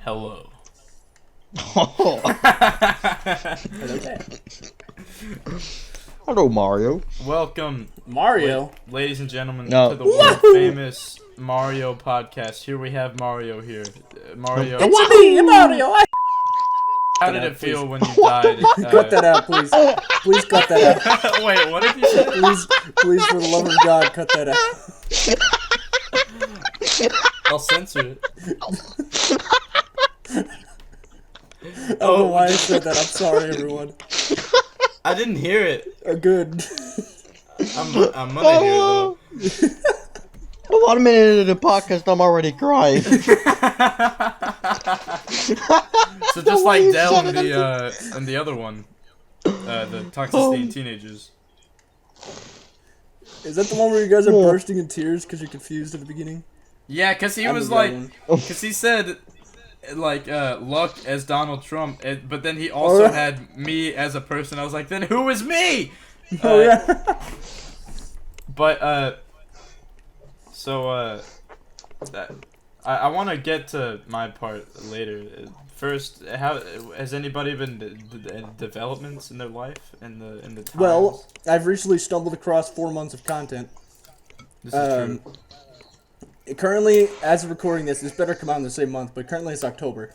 Hello. Oh. Okay. Hello, Mario. Welcome, Mario. ladies and gentlemen, No. to the world famous Mario podcast. Here we have Mario here. Mario, It's me, Mario. how did it feel when you died? Cut that out, please. Please cut that out. Wait, what did you say? Please, for the love of God, cut that out. I'll censor it. I don't know why I said that. I'm sorry, everyone. I didn't hear it. Good. I'm gonna hear it though. Well, 1 minute into the podcast, I'm already crying. So just like Dell and the other one, the toxicity in teenagers. Is that the one where you guys are bursting in tears because you're confused at the beginning? Yeah, cause he was like, cause he said, like, Luck as Donald Trump, but then he also had me as a person. I was like, then who is me? Oh yeah. But I want to get to my part later. First, how has anybody been developments in their life in the times? Well, I've recently stumbled across 4 months of content. This is true. Currently, as of recording this better come out in the same month, but currently it's October.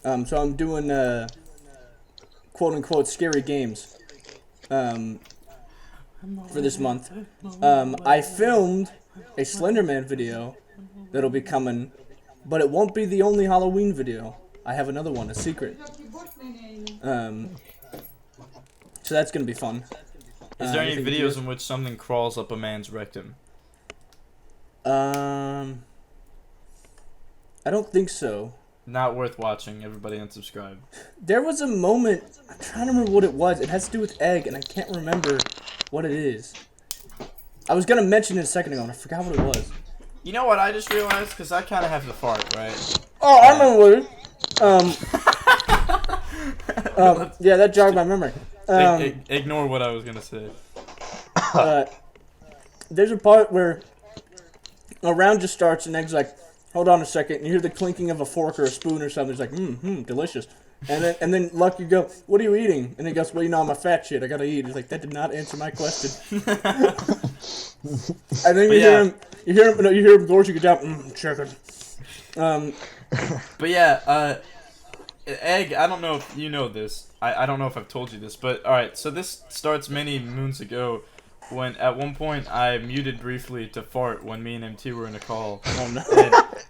So I'm doing quote-unquote scary games for this month. I filmed a Slenderman video that'll be coming, but it won't be the only Halloween video. I have another one, a secret. So that's going to be fun. Is there any videos in which something crawls up a man's rectum? I don't think so. Not worth watching. Everybody unsubscribe. There was a moment, I'm trying to remember what it was. It has to do with egg, and I can't remember what it is. I was going to mention it a second ago, and I forgot what it was. You know what I just realized? Because I kind of have to fart, right? Oh, I remember what it is. Yeah, that jogged my memory. Ignore what I was going to say. There's a part where a round just starts, and Egg's like, hold on a second, and you hear the clinking of a fork or a spoon or something. It's like, delicious. And then Luck, you go, what are you eating? And he goes, well, you know, I'm a fat shit. I gotta eat. He's like, that did not answer my question. And then you hear him, Gorge, you get down, chicken. But yeah, Egg, I don't know if you know this. I don't know if I've told you this, but alright, so this starts many moons ago when at one point I muted briefly to fart when me and MT were in a call. Oh no.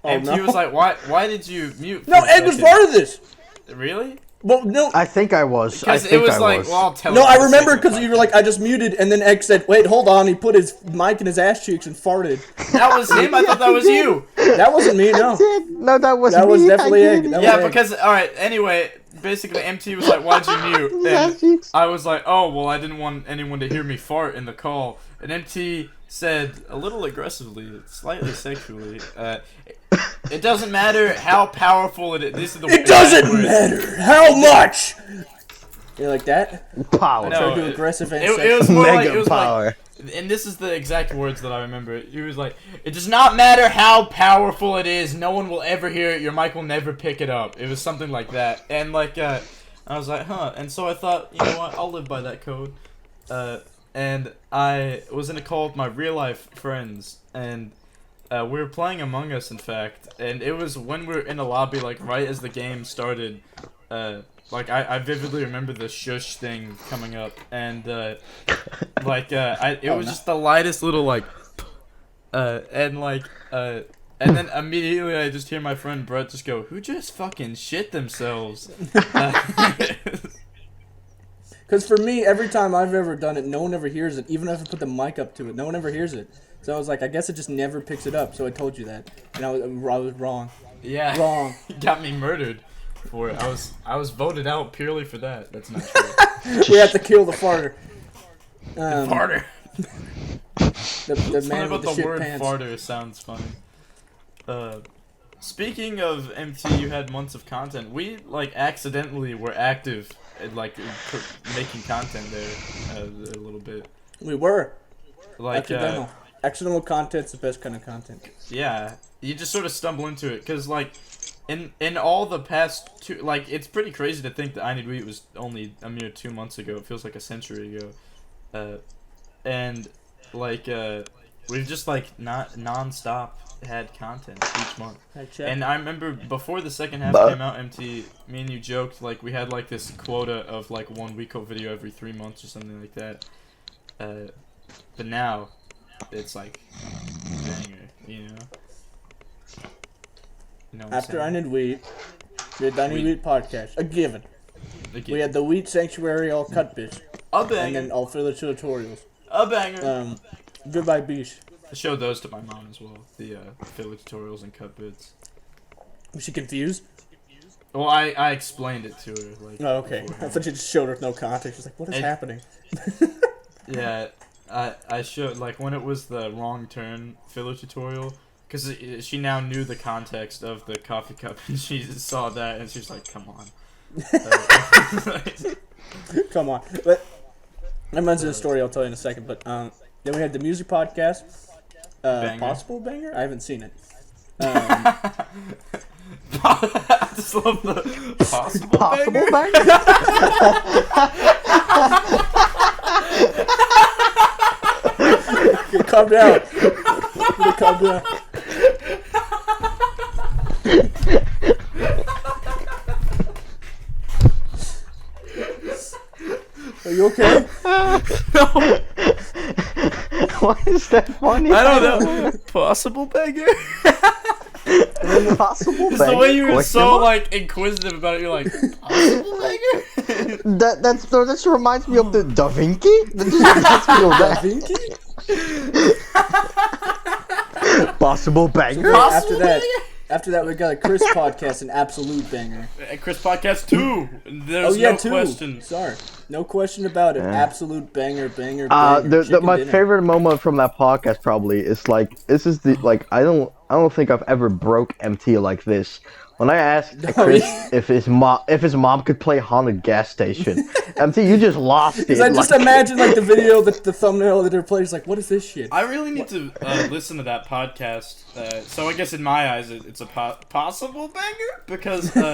And MT was like, why did you mute? No, Egg was part of this! Really? Well, no. I think I was. Because it was like, well, I'll tell No, you I remember because you were like, I just muted, and then Egg said, wait, hold on. He put his mic in his ass cheeks and farted. That was him? I thought that was you. That wasn't me, no. No, that was That me. was definitely Egg. That was Egg. Because, alright, anyway, basically MT was like, why'd you mute? And I was like, oh, well, I didn't want anyone to hear me fart in the call. And MT said, a little aggressively, slightly sexually, it doesn't matter how powerful it is. These are the It doesn't matter how much! You like that? Power. No, Try to do aggressive and it was more like, it Mega was power. like, and this is the exact words that I remember. He was like, it does not matter how powerful it is, no one will ever hear it, your mic will never pick it up. It was something like that. And like, I was like, huh. And so I thought, you know what, I'll live by that code. And I was in a call with my real life friends, and we were playing Among Us, in fact, and it was when we were in a lobby, like, right as the game started, like, I vividly remember the shush thing coming up, and, it was just the lightest little, like, and then immediately I just hear my friend Brett just go, who just fucking shit themselves? Because for me, every time I've ever done it, no one ever hears it. Even if I put the mic up to it, no one ever hears it. So I was like, I guess it just never picks it up. So I told you that, and I was wrong. Yeah, Wrong. You got me murdered for it. I was voted out purely for that. That's not true. We have to kill the farter. Farter. The man with about the the shit word pants. farter sounds funny. Speaking of MT, you had months of content. We like accidentally were active in like making content there a little bit. We were. Like Accidental content's the best kind of content. yeah, you just sort of stumble into it because like in all the past two, like, it's pretty crazy to think that I Need Wheat was only a mere 2 months ago. It feels like a century ago. And like we've just like not non-stop had content each month. And I remember before the second half came out, MT, me and you joked like we had like this quota of like 1 weekly video every 3 months or something like that. But now it's like banger, you know. After I Need Wheat, we had the I Need Wheat podcast, a given. We had the Wheat Sanctuary all cut bitch. A banger. And then all filler tutorials. A banger. Goodbye Beach. I showed those to my mom as well. The filler tutorials and cut bits. Was she confused? Well, I explained it to her. Like. Oh, okay. Beforehand. I thought you just showed her with no context. She's like, what is happening? Yeah, I showed, like, when it was the wrong turn filler tutorial, because she now knew the context of the coffee cup, and she saw that, and she's like, come on. Come on. But that reminds me of the story I'll tell you in a second, but then we had the music podcast, Possible Banger? I haven't seen it. I just love the Possible Banger? Calm down. Calm down. Are you okay? No. Why is that funny? I don't know. Possible Banger? Possible It's Banger? the way you were so like inquisitive about it. You're like, Possible Banger? That just reminds me of the Da Vinci? That just reminds me of that. Possible Banger? After that, we got a Chris podcast, an absolute banger. Chris podcast 2. There's no question. Sorry, no question about it. Absolute banger. My favorite moment from that podcast probably is like this is the like I don't think I've ever broke MT like this. When I asked Chris if his mom could play Haunted Gas Station, MT, you just lost it. I just imagine like the video, the thumbnail that their player's like, what is this shit? I really need to listen to that podcast. So I guess in my eyes, it's a possible banger because it's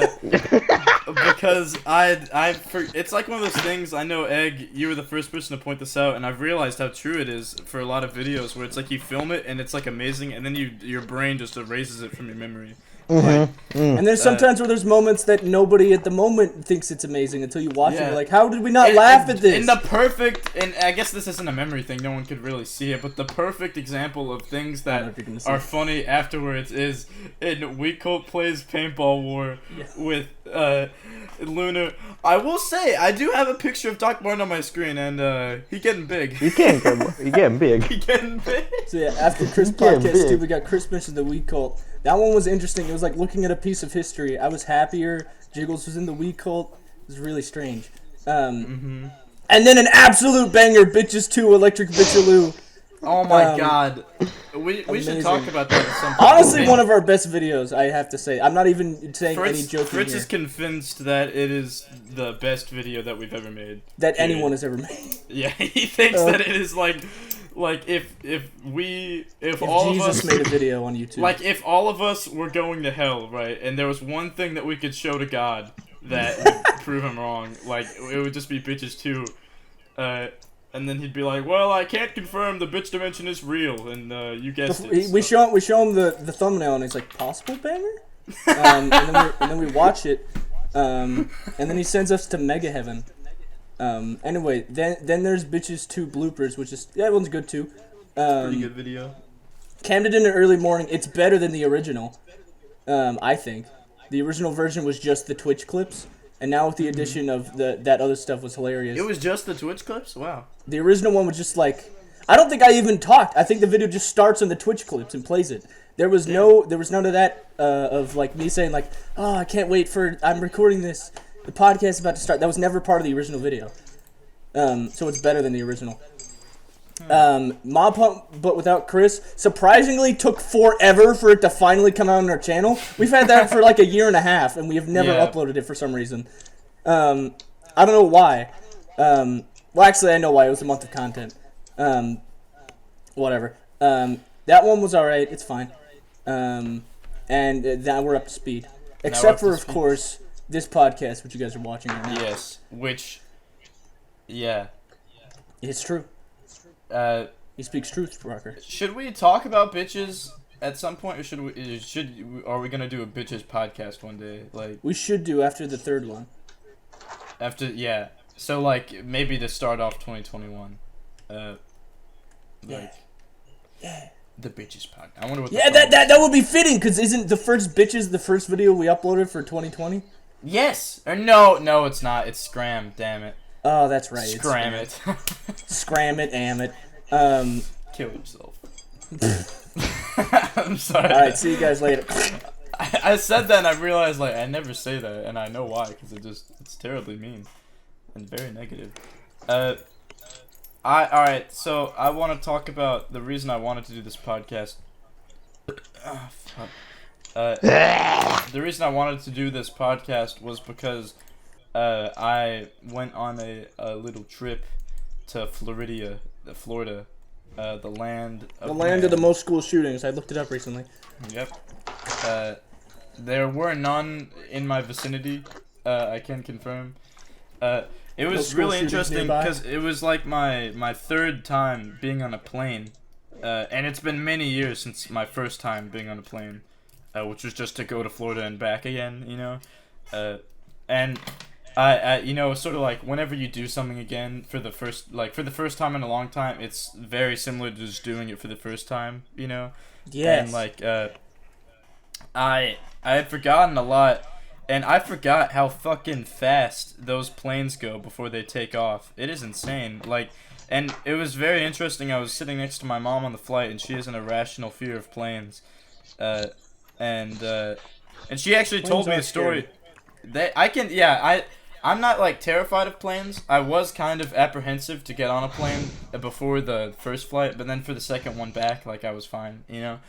like one of those things. I know, Egg, you were the first person to point this out, and I've realized how true it is for a lot of videos where it's like you film it and it's like amazing, and then your brain just erases it from your memory. And there's sometimes where there's moments that nobody at the moment thinks it's amazing until you watch it. You're like, how did we not laugh at this? And I guess this isn't a memory thing, no one could really see it, but the perfect example of things that are funny afterwards is in We Cult Plays Paintball War with Luna. I will say, I do have a picture of Doc Martin on my screen, and he getting big. He getting big. He getting big. So yeah, after Chris podcast 2, we got Chris mentioned the We Cult. That one was interesting. It was like looking at a piece of history. I was happier. Jiggles was in the We Cult. It was really strange. And then an absolute banger, Bitches 2, Electric Bitchaloo. Oh my god. We should talk about that at some point. Honestly, one of our best videos, I have to say. I'm not even saying any joking Fritz here. is convinced that it is the best video that we've ever made. That anyone has ever made. Yeah, he thinks that it is like if all Jesus of us made a video on YouTube. Like if all of us were going to hell, right? And there was one thing that we could show to God that would prove him wrong. Like it would just be Bitches 2. And then he'd be like, "Well, I can't confirm the bitch dimension is real," and you guessed it. We show him the thumbnail, and he's like, "Possible banger," and then we watch it, and then he sends us to Mega Heaven. Anyway, then there's Bitches 2 bloopers, which is that one's good too. Pretty good video. Cammed it in the early morning. It's better than the original. I think the original version was just the Twitch clips. And now with the addition of that other stuff was hilarious. It was just the Twitch clips? Wow. The original one was just like, I don't think I even talked. I think the video just starts on the Twitch clips and plays it. There was none of that of like me saying like, oh, I can't wait I'm recording this. The podcast is about to start. That was never part of the original video. So it's better than the original. Mob Hunt, but without Chris, surprisingly took forever for it to finally come out on our channel. We've had that for like a year and a half, and we have never uploaded it for some reason. I don't know why. Well, actually, I know why. It was a month of content. Whatever. That one was alright. It's fine. And now we're up to speed. Except for, of course, this podcast, which you guys are watching right now. Yes, which, yeah. It's true. He speaks truth, Rocker. Should we talk about bitches at some point, or are we gonna do a bitches podcast one day? Like, we should do after the third one. Yeah. So like maybe to start off 2021. Yeah. The bitches podcast. I wonder what. Yeah, that would be fitting, because isn't the first bitches the first video we uploaded for 2020? Yes. Or no, it's not. It's Scram. Damn it. Oh, that's right. Scram it. Scram it, damn it. Kill yourself. I'm sorry. All right, see you guys later. I said that and I realized like I never say that, and I know why, because it's terribly mean and very negative. Alright, so I want to talk about the reason I wanted to do this podcast. The reason I wanted to do this podcast was because I went on a little trip to Florida, the land of the most school shootings. I looked it up recently. Yep. There were none in my vicinity. I can confirm. It was really interesting because it was like my third time being on a plane, and it's been many years since my first time being on a plane, which was just to go to Florida and back again, you know. And I you know, sort of like whenever you do something again for the first time in a long time, it's very similar to just doing it for the first time, you know. Yes. And like I had forgotten a lot, and I forgot how fucking fast those planes go before they take off. It is insane. Like, and it was very interesting. I was sitting next to my mom on the flight, and she has an irrational fear of planes, and she actually told me a story. I'm not like terrified of planes. I was kind of apprehensive to get on a plane before the first flight, but then for the second one back, like I was fine, you know.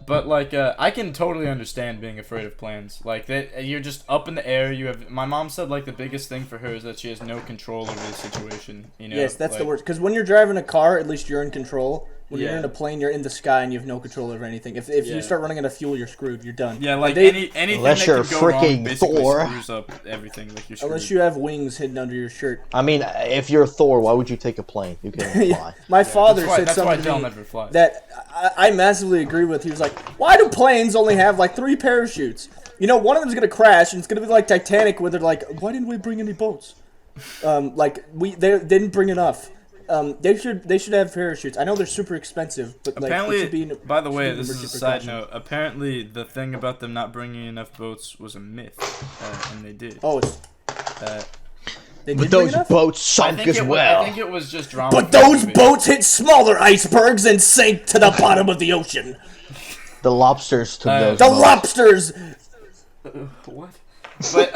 But like I can totally understand being afraid of planes. Like you're just up in the air. My mom said like the biggest thing for her is that she has no control over the situation. You know. Yes, that's like, the worst. Because when you're driving a car, at least you're in control. When you're in a plane, you're in the sky and you have no control over anything. If you start running out of fuel, you're screwed. You're done. Yeah, like anything unless that you're can go wrong basically Thor. screws up everything. Like you're screwed. Unless you have wings hidden under your shirt. I mean, if you're Thor, why would you take a plane? You can fly. My father said that's why something Dell to me never flies. that I massively agree with. He was like, "Why do planes only have like 3 parachutes? You know, one of them's gonna crash, and it's gonna be like Titanic, where they're like, why didn't we bring any boats? They didn't bring enough. They should have parachutes. I know they're super expensive, but apparently, like, it should be by the way, this is a side note. Apparently, the thing about them not bringing enough boats was a myth, and they did. Oh, they did but those boats sunk as well. I think it was just drama. But those boats hit smaller icebergs and sank to the bottom of the ocean. The lobsters took those. The lobsters. What? But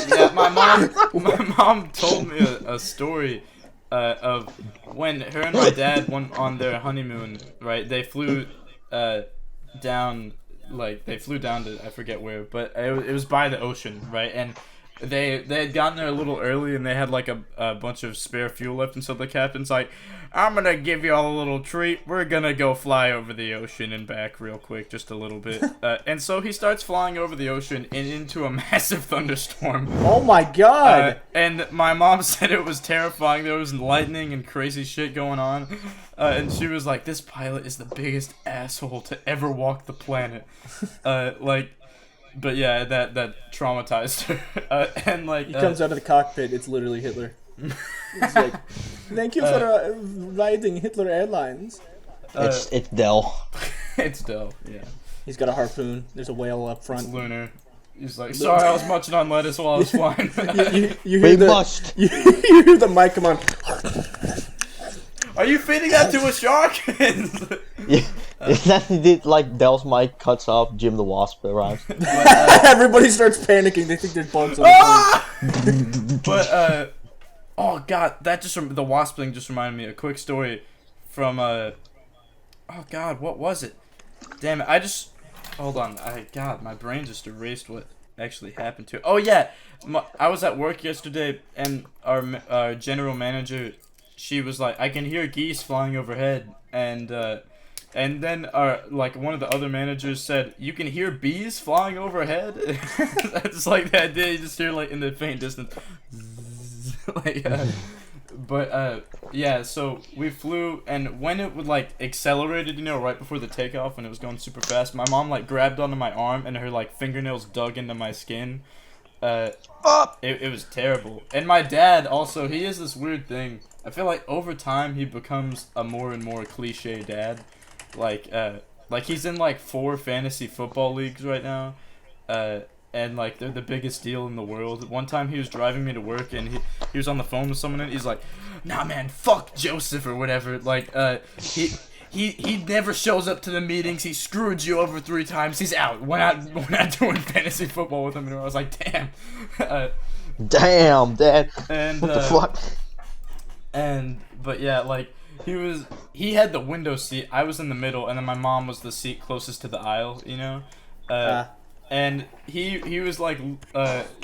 yeah, my mom told me a story of when her and my dad went on their honeymoon. Right, they flew down to I forget where, but it was by the ocean, right? And they had gotten there a little early, and they had like a bunch of spare fuel left, and so the captain's like, I'm gonna give you all a little treat. We're gonna go fly over the ocean and back real quick, just a little bit. And so he starts flying over the ocean and into a massive thunderstorm. Oh my god! And my mom said it was terrifying. There was lightning and crazy shit going on. And she was like, this pilot is the biggest asshole to ever walk the planet. But yeah, that traumatized her. And like he comes out of the cockpit. It's literally Hitler. It's like, thank you for riding Hitler Airlines. It's Dell. It's Dell. Yeah. He's got a harpoon. There's a whale up front. It's Lunar. He's like, sorry, I was munching on lettuce while I was flying. You hear the mic come on. Are you feeding that to a shark? Yeah. Is that like Dell's mic cuts off, Jim the Wasp arrives? Everybody starts panicking. They think there's bugs on the plane. But oh god, the wasp thing just reminded me a quick story from oh god, what was it? Damn it, hold on. My brain just erased what actually happened to it. Oh yeah, I was at work yesterday, and our general manager, she was like, I can hear geese flying overhead, and And then like one of the other managers said, "You can hear bees flying overhead." That's like the idea. You just hear like in the faint distance, like. Yeah. So we flew, and when it would like accelerated, right before the takeoff, and it was going super fast, my mom like grabbed onto my arm, and her like fingernails dug into my skin. It was terrible. And my dad also, he has this weird thing. I feel like over time he becomes a more and more cliche dad. Like he's in like 4 fantasy football leagues right now. And like they're the biggest deal in the world. One time he was driving me to work and he was on the phone with someone and he's like, "Nah man, fuck Joseph," or whatever. Like he never shows up to the meetings. He screwed you over 3 times. He's out. We're not doing fantasy football with him anymore. I was like, damn. Damn, Dad. And what the fuck? But yeah, like he had the window seat. I was in the middle, and then my mom was the seat closest to the aisle. And he was like,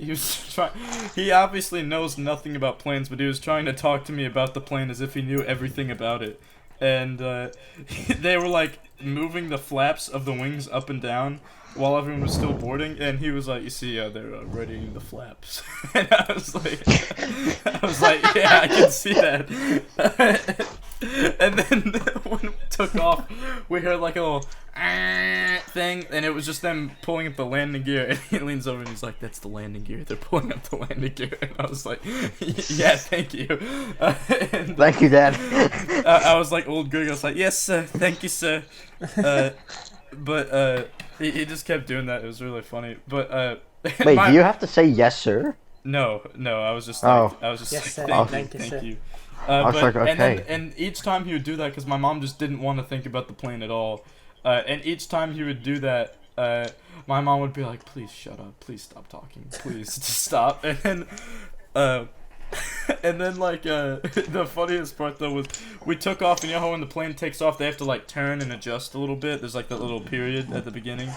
he was trying. He obviously knows nothing about planes, but he was trying to talk to me about the plane as if he knew everything about it. And they were like moving the flaps of the wings up and down while everyone was still boarding, and he was like, "You see, they're readying the flaps." And I was like, "Yeah, I can see that." And then when we took off, we heard like a little thing, and it was just them pulling up the landing gear. And he leans over and he's like, "That's the landing gear. They're pulling up the landing gear." And I was like, "Yeah, thank you." Thank you, Dad. I was like old Greg. I was like, "Yes, sir. Thank you, sir." But he just kept doing that. It was really funny. But wait, do you have to say yes, sir? No. I was just like, yes, thank you. I was like, okay. And each time he would do that, because my mom just didn't want to think about the plane at all. And each time he would do that, my mom would be like, "Please shut up. Please stop talking. Please just stop." And then like the funniest part though was we took off, and you know how when the plane takes off they have to like turn and adjust a little bit. There's like that little period at the beginning,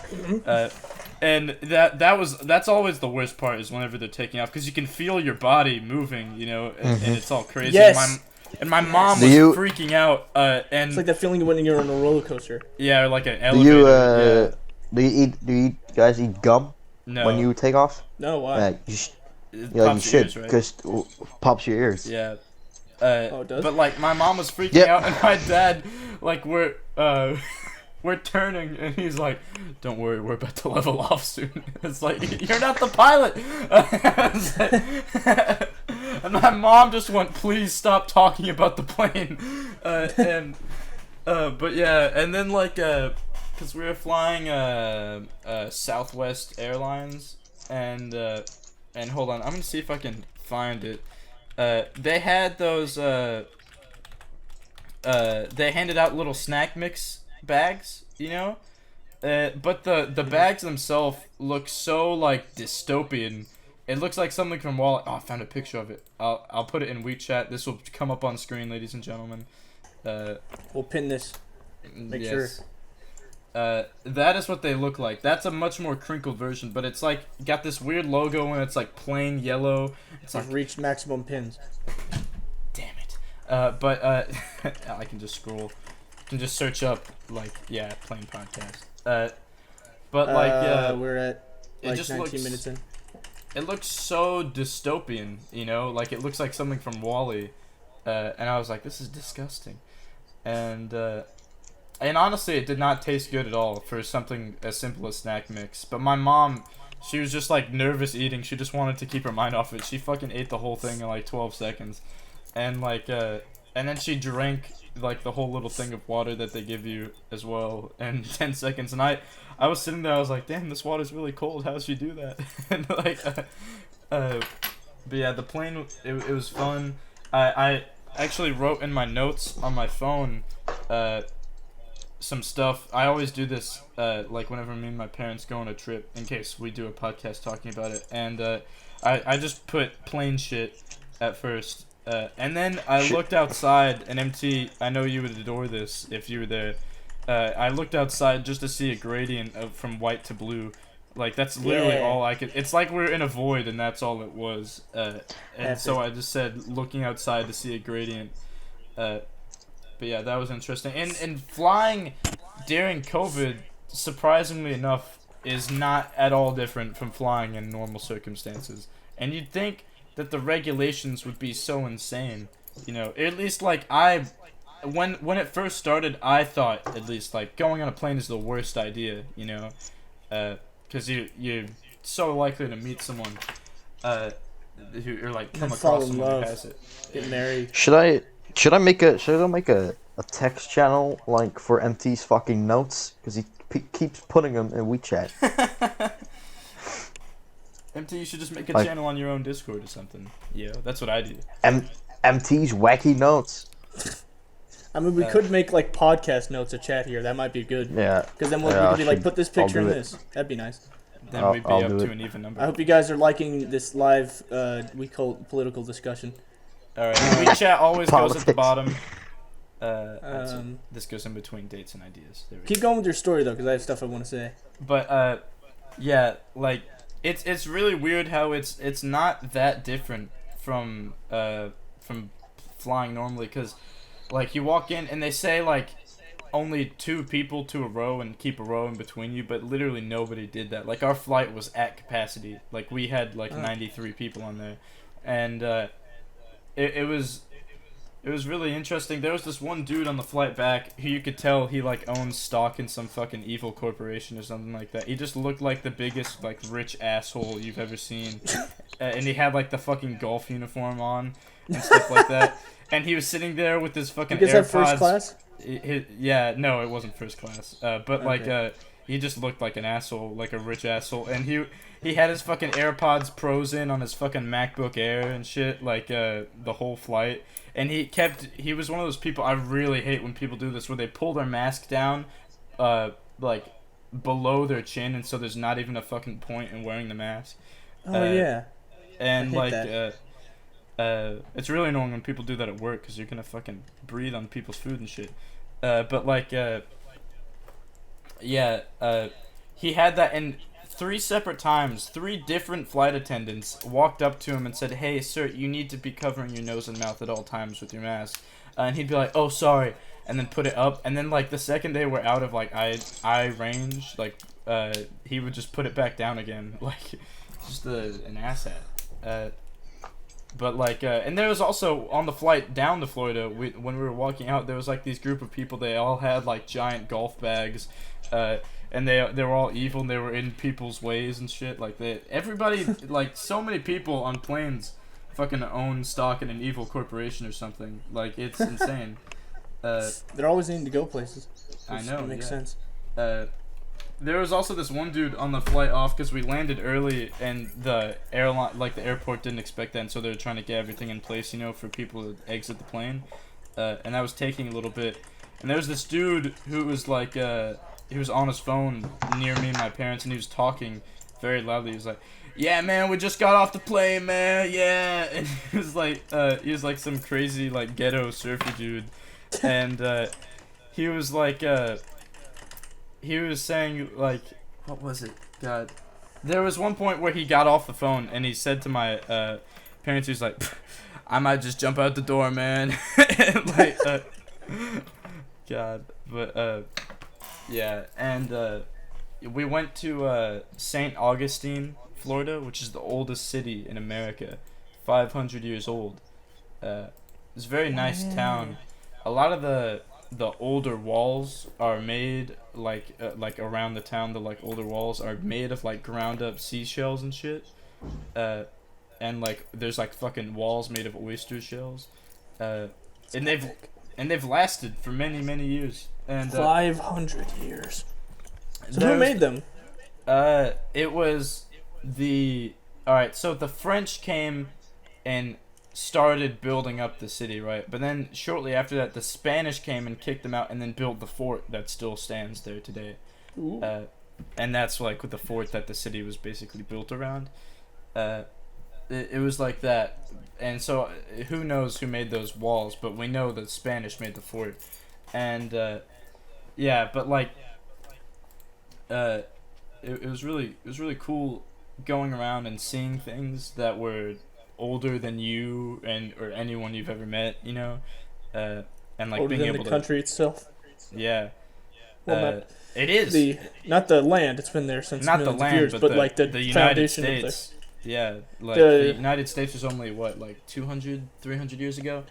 and that's always the worst part is whenever they're taking off, because you can feel your body moving, and it's all crazy. Yes. And my mom was freaking out, and it's like that feeling when you're on a roller coaster. Yeah, or like an elevator. Do you guys eat gum? No. When you take off? No, why? You should, because it pops your ears. Yeah. It does? But like my mom was freaking out, and my dad, like we're turning, and he's like, "Don't worry, we're about to level off soon." It's like, "You're not the pilot." And my mom just went, "Please stop talking about the plane." But yeah, and then like because we were flying Southwest Airlines, and hold on, I'm gonna see if I can find it. They had those. They handed out little snack mix bags, but the bags themselves look so like dystopian. It looks like something from Wall. Oh, I found a picture of it. I'll put it in WeChat. This will come up on screen, ladies and gentlemen. We'll pin this. Make sure. That is what they look like. That's a much more crinkled version, but it's like got this weird logo and it's like plain yellow. It's I've reached maximum pins. Damn it. But I can just scroll. I can just search up like plain podcast. But like we're at like it just 19 minutes in. It looks so dystopian, like it looks like something from Wall-E. And I was like, this is disgusting. And honestly, it did not taste good at all for something as simple as snack mix. But my mom, she was just like nervous eating. She just wanted to keep her mind off it. She fucking ate the whole thing in like 12 seconds. And like, and then she drank like the whole little thing of water that they give you as well in 10 seconds. And I was sitting there, I was like, damn, this water's really cold. How does she do that? And like, but yeah, the plane, it was fun. I actually wrote in my notes on my phone, some stuff. I always do this, like whenever me and my parents go on a trip, in case we do a podcast talking about it. And I just put plain shit at first. And then I looked outside, and MT, I know you would adore this if you were there. I looked outside just to see a gradient from white to blue. Like, that's literally all I could. It's like we're in a void, and that's all it was. And so I just said, looking outside to see a gradient. But yeah, that was interesting. And flying during COVID, surprisingly enough, is not at all different from flying in normal circumstances. And you'd think that the regulations would be so insane, you know. At least like when it first started, I thought at least like going on a plane is the worst idea, you know, because you're so likely to meet someone, who or like come fall across in someone who love. has it. Get married. Should I make a text channel like for MT's fucking notes because he keeps putting them in WeChat. MT, you should just make a Like- channel on your own Discord or something. Yeah, that's what I do. MT's wacky notes. I mean, we could make like podcast notes a chat here. That might be good. Yeah. Because then we Yeah, could be I like, should- put this I'll picture in do it. this. That'd be nice. Then we'd be I'll up do to it. an even number. I hope you guys are liking this live, we call it political discussion. Alright, WeChat always goes at the Politics. bottom. That's it. Um, This goes in between dates and ideas. There we Keep go. going with your story though, because I have stuff I want to say. But yeah, like it's really weird how it's not that different from flying normally, because like you walk in and they say like only 2 people to a row and keep a row in between you, but literally nobody did that. Like our flight was at capacity. Like we had like 93 people on there, and it was really interesting. There was this one dude on the flight back who you could tell he like owns stock in some fucking evil corporation or something like that. He just looked like the biggest like rich asshole you've ever seen, and he had like the fucking golf uniform on and stuff like that. And he was sitting there with his fucking You guys AirPods. have first class? Yeah, no, it wasn't first class. But like, Okay. he just looked like an asshole, like a rich asshole, and he had his fucking AirPods Pros in on his fucking MacBook Air and shit, like the whole flight. And he was one of those people, I really hate when people do this, where they pull their mask down, like below their chin, and so there's not even a fucking point in wearing the mask. Oh yeah. And hate like, that. it's really annoying when people do that at work, because you're gonna fucking breathe on people's food and shit. But like, yeah, he had that, and 3 separate times, 3 different flight attendants walked up to him and said, "Hey, sir, you need to be covering your nose and mouth at all times with your mask." And he'd be like, "Oh, sorry," and then put it up. And then like the second they were out of like eye range, like he would just put it back down again, like just an asshat. But like, and there was also on the flight down to Florida, when we were walking out, there was like these group of people. They all had like giant golf bags, and they were all evil. And they were in people's ways and shit. Like everybody, like so many people on planes, fucking own stock in an evil corporation or something. Like it's insane. They're always needing to go places. I know. It makes yeah. sense. There was also this one dude on the flight off because we landed early and the airline, like the airport, didn't expect that, and so they were trying to get everything in place, you know, for people to exit the plane. And that was taking a little bit. And there was this dude who was like, he was on his phone near me and my parents, and he was talking very loudly. He was like, "Yeah, man, we just got off the plane, man. Yeah." And he was like some crazy like ghetto surfer dude, and he was like, he was saying, like, what was it? God. There was one point where he got off the phone and he said to my parents, he was like, "I might just jump out the door, man." And like, God. But, yeah. And we went to St. Augustine, Florida, which is the oldest city in America. 500 years old. It's a very nice town. A lot of the older walls are made like around the town. The like older walls are made of like ground up seashells and shit, and like there's like fucking walls made of oyster shells, and they've lasted for many years. And 500 years. So who made them? It was alright. So the French came and started building up the city, right? But then shortly after that, the Spanish came and kicked them out, and then built the fort that still stands there today. And that's like with the fort that the city was basically built around. It was like that, and so who knows who made those walls? But we know that Spanish made the fort, and yeah. But like, it was really cool going around and seeing things that were older than you or anyone you've ever met, you know, and like Older being than able the to country itself. yeah, Well, It is. Not the land. It's been there since Not the millions of land, years, but like the United foundation States. Yeah, like The- the United States was only what, like 200, 300 years ago.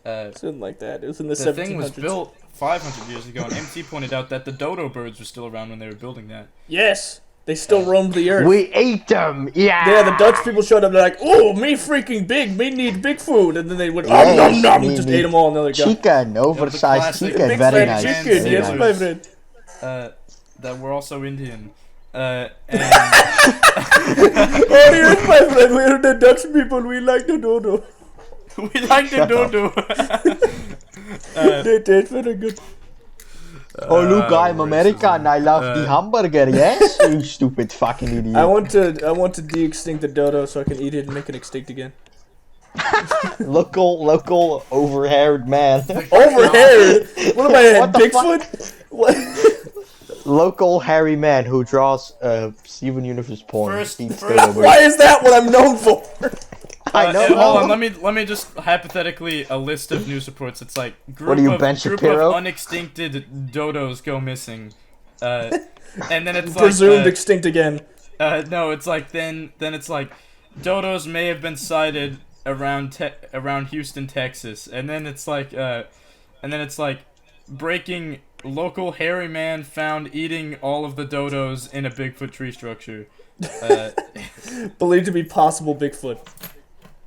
something like that. It was in the 1700s. The thing was built 500 years ago, and MT pointed out that the dodo birds were still around when they were building that. Yes, they still roamed the earth. We ate them. Yeah. Yeah, the Dutch people showed up. They're like, "Oh, me freaking big. Me need big food." And then they went, Yes, "Nom nom nom," me just need ate them all. And they're like, Chicken, oversized classic chicken, "Big very fat nice. chicken, very yes, nice. my friend." That were also Indian. And Oh, yes, my friend. We're the Dutch people. We like the dodo. we like the dodo. They taste very good. Oh, look, I'm racism. American. I love the hamburger. Yes, you stupid fucking idiot. I want to de-extinct the dodo so I can eat it and make it extinct again. Local, over-haired man. Overhaired? What am I, What the Bigfoot? What? Local hairy man who draws Steven Universe porn. First- Eats first- dodo birds. Why is that what I'm known for? I know. and hold on, let me just hypothetically a list of news reports. It's like group are you, of Ben group Shapiro? of unextincted dodos go missing, and then it's Presumed like extinct again. no, it's like then it's like dodos may have been sighted around Houston, Texas, and then it's like breaking local hairy man found eating all of the dodos in a Bigfoot tree structure. Believed to be possible Bigfoot.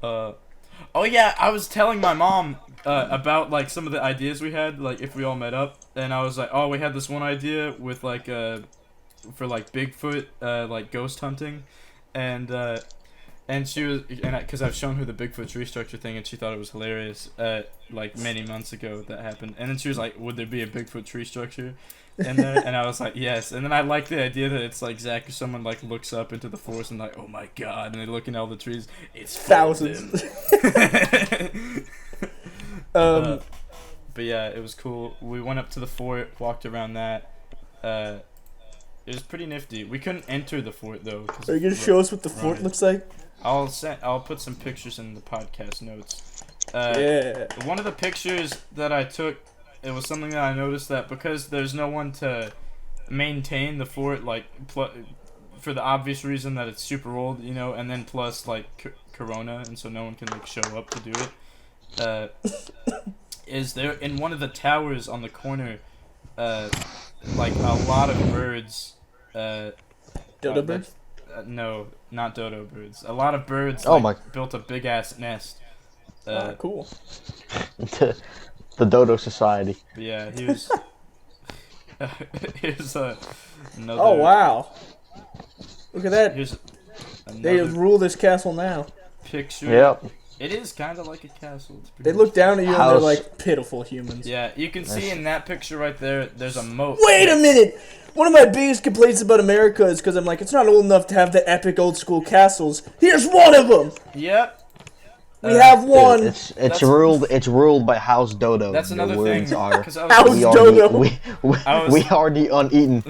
Oh yeah, I was telling my mom about like some of the ideas we had, like if we all met up, and I was like, oh, we had this one idea with like for like Bigfoot, like ghost hunting, and she was, because I've shown her the Bigfoot tree structure thing, and she thought it was hilarious. Like many months ago that happened, and then she was like, would there be a Bigfoot tree structure? And I was like, yes. And then I like the idea that it's like Zach or someone like looks up into the forest and like, oh my god, and they look in all the trees. It's Thousands. But yeah, it was cool. We went up to the fort, walked around that. It was pretty nifty. We couldn't enter the fort though. Are you gonna show us what the fort looks like? I'll put some pictures in the podcast notes. Yeah. One of the pictures that I took, it was something that I noticed that because there's no one to maintain the fort, like for the obvious reason that it's super old, you know, and then plus like Corona, and so no one can like show up to do it. Is there in one of the towers on the corner, like a lot of birds. Dodo birds? No, not dodo birds. A lot of birds built a big ass nest. Cool. The Dodo Society. But yeah, he was. Here's another. Oh wow! Look at that. Here's They another rule this castle now. picture. Yep. It is kind of like a castle. It's They pretty look down at you and they're House. like pitiful humans. Yeah, you can see in that picture right there. There's a moat. Wait a minute! One of my biggest complaints about America is because I'm like, it's not old enough to have the epic old school castles. Here's one of them! Yep. We have one! It's ruled by House Dodo. That's another The thing. words are, 'Cause I House was, we are Dodo. we are the uneaten.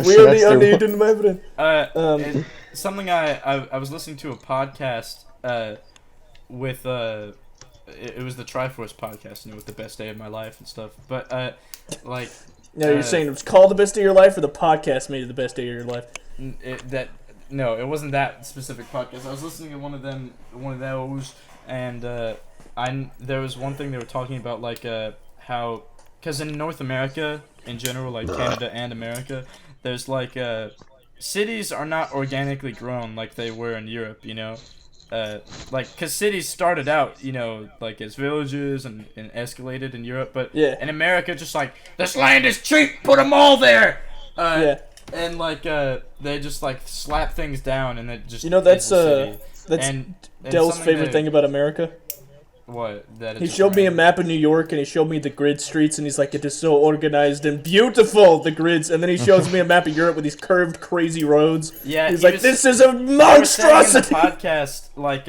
We're the uneaten, my friend. something I was listening to a podcast with it was the Triforce podcast, you know, with the best day of my life and stuff. But like No, you're saying it was called the best day of your life, or the podcast made it the best day of your life? no, it wasn't that specific podcast. I was listening to one of those, and there was one thing they were talking about, like how, because in North America in general, like Canada and America, there's like cities are not organically grown like they were in Europe, you know. Like, because cities started out, you know, like as villages and escalated in Europe, but Yeah. in America, just like, this land is cheap, put them all there! Yeah. And like, they just like slap things down and it just. You know, that's is a city. that's And Dell's something favorite that- thing about America. What? That it's He just showed me a random. map of New York, and he showed me the grid streets, and he's like, it is so organized and beautiful, the grids. And then he shows me a map of Europe with these curved, crazy roads. Yeah, He's he like, was- this is a They were saying in monstrosity! the podcast, like,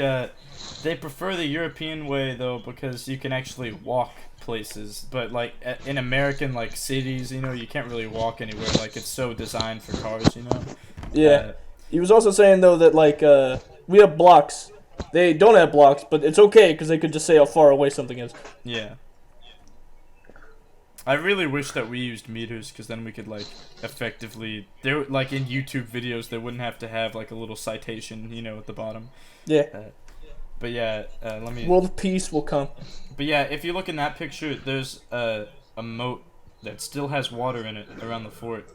they prefer the European way though because you can actually walk places, but like in American like cities, you know, you can't really walk anywhere. Like it's so designed for cars, you know. Yeah. He was also saying, though, that, like, we have blocks. They don't have blocks, but it's okay, because they could just say how far away something is. Yeah. I really wish that we used meters, because then we could, like, effectively... like, in YouTube videos, they wouldn't have to have, like, a little citation, you know, at the bottom. Yeah. But yeah, let me... World peace will come. But yeah, if you look in that picture, there's a moat that still has water in it around the fort.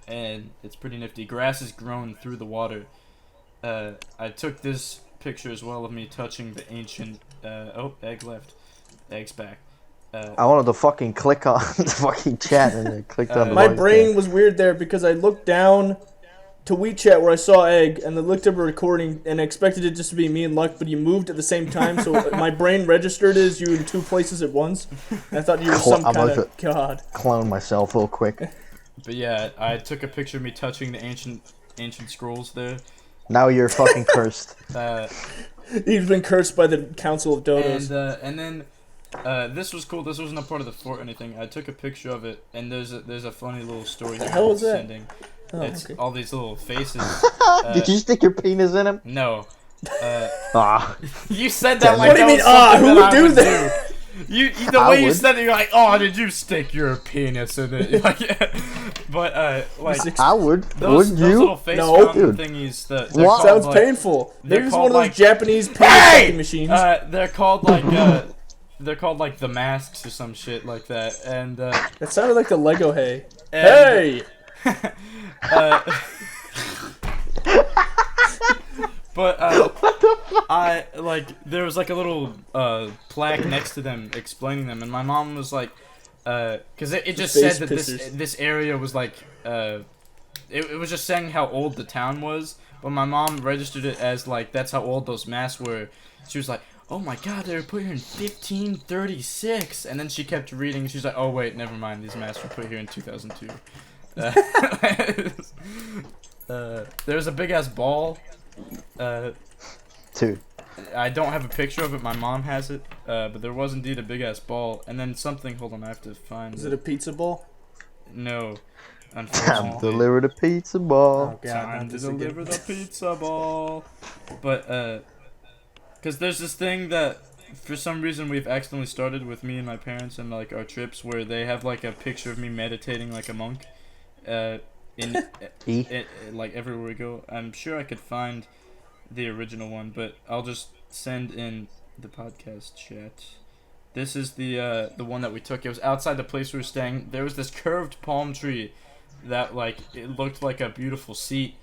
And it's pretty nifty. Grass is grown through the water. I took this picture as well of me touching the ancient... oh, egg left. Egg's back. I wanted to fucking click on the fucking chat and then clicked on the My button. brain was weird there because I looked down to WeChat where I saw Egg and then looked up a recording and I expected it just to be me and Luck, but you moved at the same time, so my brain registered as you in two places at once. And I thought you were some kind of god. Clone myself real quick. But yeah, I took a picture of me touching the ancient scrolls there. Now you're fucking cursed. He's been cursed by the Council of Dodos. And then this was cool. This wasn't a part of the fort or anything. I took a picture of it, and there's a funny little story that hell I'm is that? sending. Oh, It's okay. all these little faces. Did you stick your penis in him? No. Ah. You said that like What do you that mean, was something who that would I do that? The I way you would. said it, you're like, oh, did you stick your penis in it? Like, but like I would. those Wouldn't little you? face No. fountain Dude. thingies. They're What? called, Sounds like, painful. they're Maybe it's called, one of those like- Japanese penis sucking machines. They're called like they're called like the masks or some shit like that, and That sounded like the Lego hay. and, Hey! But I like there was like a little plaque next to them explaining them, and my mom was like, because it just said Face that pissers. this area was like it was just saying how old the town was, but my mom registered it as like that's how old those masks were. She was like, oh my god, they were put here in 1536, and then she kept reading. She's like, oh wait, never mind, these masks were put here in 2002. There's a big ass ball. Dude. I don't have a picture of it. My mom has it. But there was indeed a big ass ball, and then something. Hold on, I have to find. Is it a pizza ball? No, Time unfortunately. to deliver the pizza ball. Oh, God, Time not to this again. deliver the pizza ball. But because there's this thing that for some reason we've accidentally started with me and my parents and like our trips where they have like a picture of me meditating like a monk. Like everywhere we go. I'm sure I could find the original one, but I'll just send in the podcast chat. This is the one that we took. It was outside the place we were staying. There was this curved palm tree that like it looked like a beautiful seat.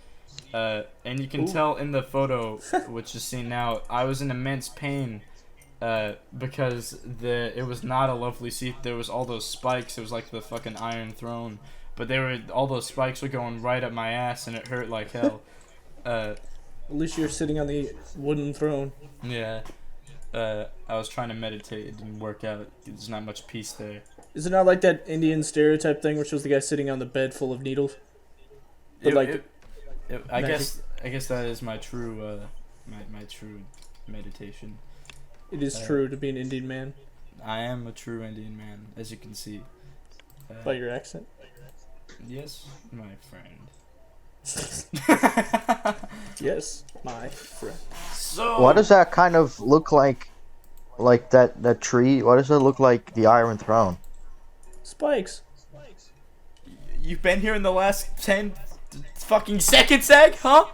And you can tell in the photo, which is seen now, I was in immense pain because it was not a lovely seat. There was all those spikes. It was like the fucking Iron Throne. But all those spikes were going right up my ass, and it hurt like hell. At least you're sitting on the wooden throne. Yeah. I was trying to meditate. It didn't work out. There's not much peace there. Is it not like that Indian stereotype thing, which was the guy sitting on the bed full of needles? But I magic. guess that is my true my true meditation. It is true to be an Indian man I am a true Indian man, as you can see. by your accent. Yes, my friend. Yes, my friend. So Why does that kind of look like that tree? Why does it look like the Iron Throne? Spikes. you've been here in the last 10 fucking seconds, Zach? Huh?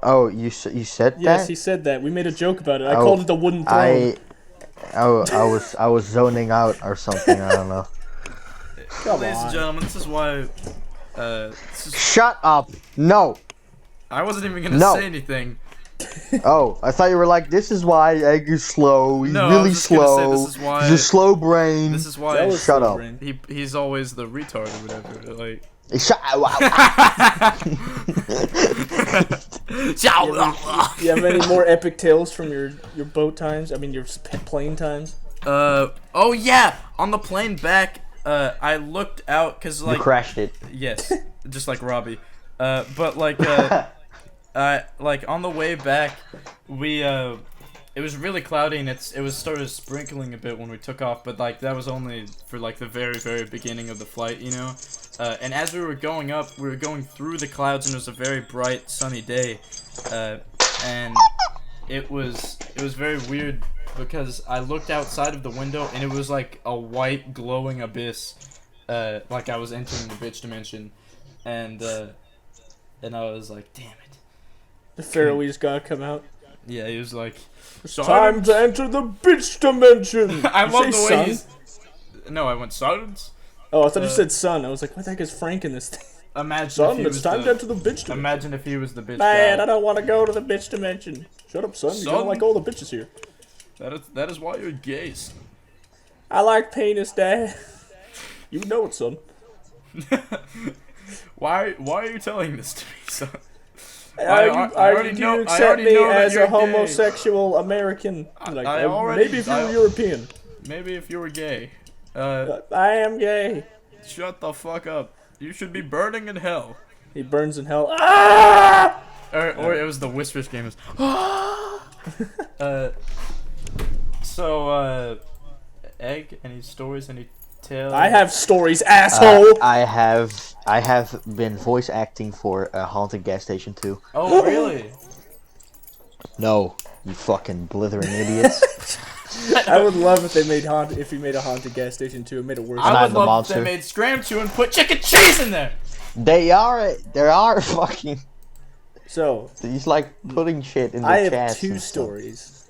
Oh, you said Yes, that? he said that. We made a joke about it. I Oh, called it the wooden throne. I was zoning out or something. I don't know. Come Ladies and on. gentlemen, this is why. Shut up! No. I wasn't even gonna No. say anything. Oh, I thought you were like, this is why Egg is slow. He's No, I was really just gonna say slow. this is why- He's a slow brain. This is why That was Shut so up. brain. he's always the retard or whatever. Like. Shut Do you have any more epic tales from your boat times? I mean, your plane times? Oh yeah, on the plane back, I looked out because You like crashed it. yes, just like Robbie. But like like on the way back, it was really cloudy and it was started sprinkling a bit when we took off, but like that was only for like the very beginning of the flight, you know. And as we were going up, we were going through the clouds and it was a very bright sunny day, and it was very weird because I looked outside of the window and it was like a white glowing abyss, like I was entering the bitch dimension, and I was like, damn it. The Faroese god come out. Yeah, he was like, it's time to enter the bitch dimension. I love the way he's. No, I went silence. Oh, I thought you said son. I was like, what the heck is Frank in this thing? Imagine son, if he it's was time to enter the bitch dimension. Imagine if he was the bitch. Man, guy. I don't want to go to the bitch dimension. Shut up, son. You don't like all the bitches here. That is why you're gay. I like penis, Dad. You know it, son. Why are you telling this to me, son? Do you accept me as a homosexual American? Like, maybe if you were European. Maybe if you were gay. I am gay. Shut the fuck up. You should be burning in hell. He burns in hell. Ah! Or it was the Whispers game. So, Egg, any stories, any tales? I have stories, asshole! I have been voice acting for a haunted gas station too. Oh, really? No, you fucking blithering idiots. I would love if they made if you made a haunted gas station too and made it worse. I would love if they made Scram 2 and put chicken cheese in there! They are fucking... So... He's like putting shit in the chest. chest. I have two stories.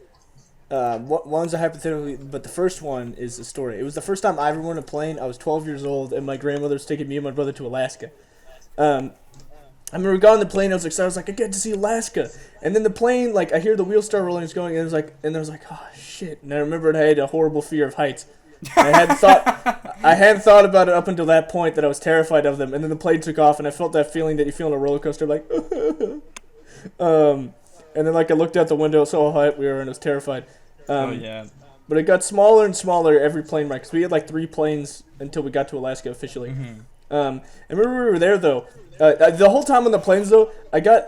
One's a hypothetical, but the first one is a story. It was the first time I ever went on a plane. I was 12 years old, and my grandmother was taking me and my brother to Alaska. I remember we got on the plane. I was excited. I was like, I get to see Alaska. And then the plane, like, I hear the wheels start rolling. It's going, and I was like, oh shit. And I remembered I had a horrible fear of heights. I hadn't thought about it up until that point that I was terrified of them. And then the plane took off, and I felt that feeling that you feel on a roller coaster, like, and then like I looked out the window, saw how high we were, and I was terrified. Oh yeah. But it got smaller and smaller every plane ride, because we had like 3 planes until we got to Alaska officially. Mm-hmm. I remember we were there though. The whole time on the planes though, I got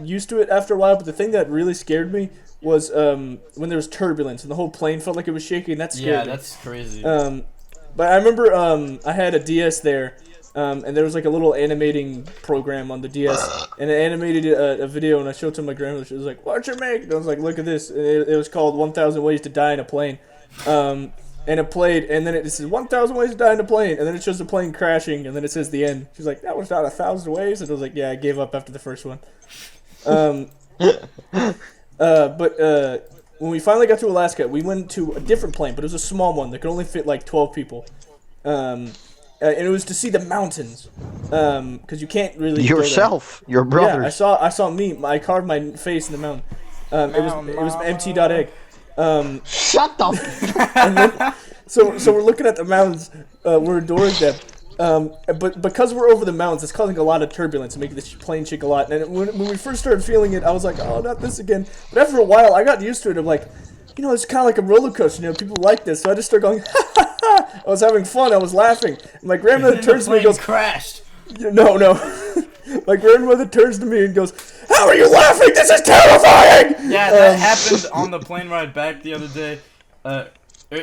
used to it after a while. But the thing that really scared me was when there was turbulence and the whole plane felt like it was shaking. That scared me. Yeah, that's crazy. But I remember I had a DS there, and there was like a little animating program on the DS, and it animated a video, and I showed it to my grandmother. She was like, "What'd you make?" And I was like, "Look at this." And it was called 1,000 Ways to Die in a Plane. And it played, and then it says 1,000 ways to die in a plane, and then it shows the plane crashing, and then it says the end. She's like, that was not 1,000 ways, and I was like, yeah, I gave up after the first one. But when we finally got to Alaska, we went to a different plane, but it was a small one that could only fit like 12 people. And it was to see the mountains, because you can't really yourself, your brother. Yeah, I saw me. I carved my face in the mountain. It was mt.egg. Shut up. And then, so we're looking at the mountains. We're adoring them. But because we're over the mountains, it's causing a lot of turbulence and making this plane shake a lot. And when we first started feeling it, I was like, oh, not this again. But after a while, I got used to it. I'm like, it's kind of like a roller coaster. People like this. So I just started going, ha ha ha. I was having fun. I was laughing. And my grandmother turns to me and goes, crashed. No. My grandmother turns to me and goes, how are you laughing? This is terrifying! Yeah, that happened on the plane ride back the other day.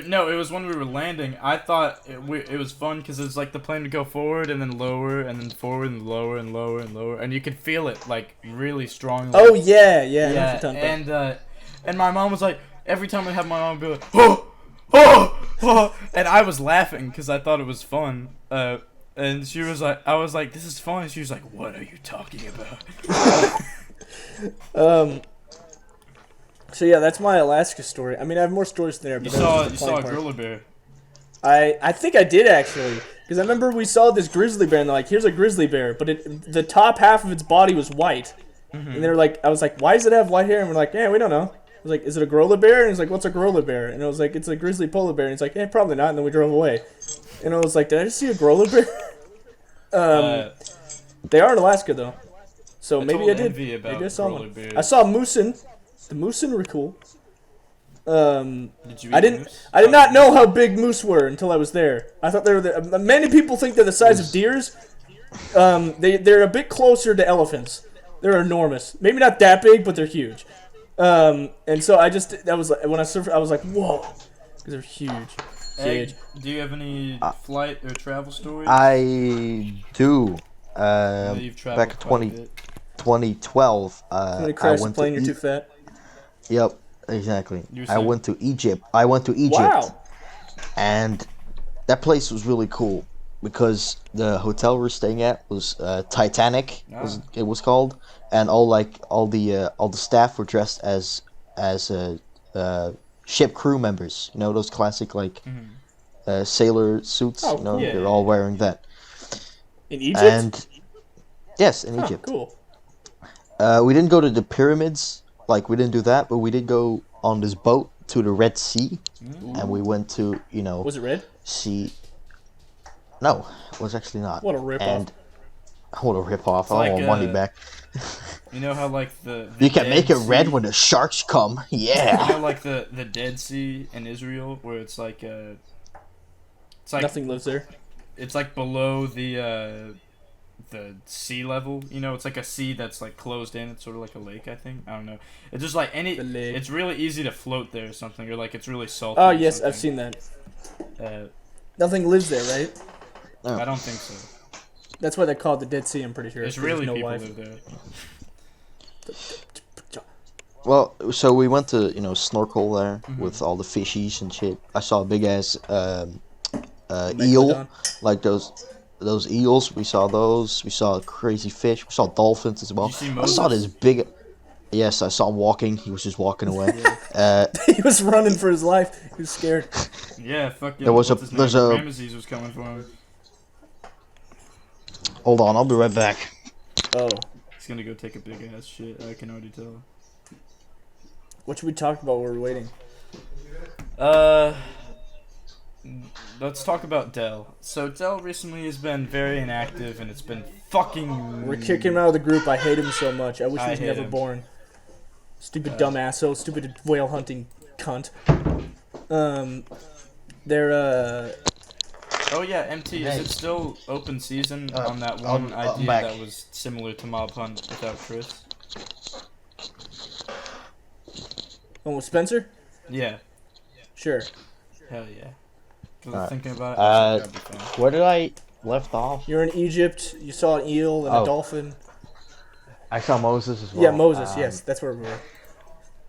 No, it was when we were landing. I thought it was fun because it was like the plane would go forward and then lower and then forward and lower and lower and lower. And you could feel it like really strongly. Oh, yeah. And my mom was like, every time I'd have my mom be like, oh. And I was laughing because I thought it was fun. And she was like, I was like, this is fun. And she was like, what are you talking about? So yeah, that's my Alaska story. I mean, I have more stories there. But you saw a gorilla bear. I think I did actually, because I remember we saw this grizzly bear, and they're like, here's a grizzly bear, but the top half of its body was white. Mm-hmm. And they're like, I was like, why does it have white hair? And we're like, yeah, we don't know. I was like, is it a gorilla bear? And he's like, what's a gorilla bear? And I was like, it's a grizzly polar bear. And he's like, yeah, probably not. And then we drove away. And I was like, did I just see a gorilla bear? They are in Alaska though, so maybe I did. Maybe I saw one. Bears. I saw moosin. The moosin were cool. Did you? I did not know how big moose were until I was there. I thought they were many people think they're the size of deers. They're a bit closer to elephants. They're enormous. Maybe not that big, but they're huge. And so that was like, when I surfed, I was like, whoa, because they're huge. Egg, do you have any flight or travel stories? I do. Back in 2012, you crashed the plane, you're too fat. Yep. exactly. You were I saying? went to Egypt. I went to Egypt, Wow. and that place was really cool because the hotel we're staying at was Titanic. It was called, and all the staff were dressed as ship crew members. You know those classic sailor suits. Oh, You know cool. they're all wearing that. In Egypt? And yes, in Huh, Egypt. cool. We didn't go to the pyramids. Like we didn't do that, but we did go on this boat to the Red Sea, and we went to Was it red? see. No, it was actually not. What a ripoff. And what a ripoff! I like, want money back. You know how like the You can make it Dead red Sea- when the sharks come. You Yeah. know like the Dead Sea in Israel where it's like Nothing lives there. it's like below the sea level. You know, it's like a sea that's like closed in. It's sort of like a lake, I think. I don't know. It's just like The lake. it's really easy to float there or something, or like it's really salty. Oh, or yes, something. I've seen that. Uh, Nothing lives there, right? I don't think so. That's why they call it the Dead Sea, I'm pretty sure. There's 'cause really no people life. live there. Well, so we went to snorkel there with all the fishies and shit. I saw a big ass eel, Megalodon. like those eels. We saw those. We saw crazy fish. We saw dolphins as well. Did you see I saw Moses? this big. Yes, I saw him walking. He was just walking away. He was running for his life. He was scared. Yeah, fuck yeah. There was what's a- his name? there's a- Ramesses was coming for him. Hold on, I'll be right back. Oh. He's gonna go take a big ass shit. I can already tell. What should we talk about while we're waiting? Let's talk about Dell. So Dell recently has been very inactive, and it's been fucking. We're kicking him out of the group. I hate him so much. I wish he I was hate never him. born. Stupid dumb asshole. Stupid whale hunting cunt. They're Oh yeah, MT. Is it still open season on that I'm one idea back. that was similar to Mob Hunt without Chris? Oh, Spencer? Yeah. Sure. Hell yeah. 'Cause I'm Alright. thinking about it. I think that'd be fun. Where did I left off? You're in Egypt. You saw an eel and a Oh. dolphin. I saw Moses as well. Yeah, Moses. Yes, that's where we were.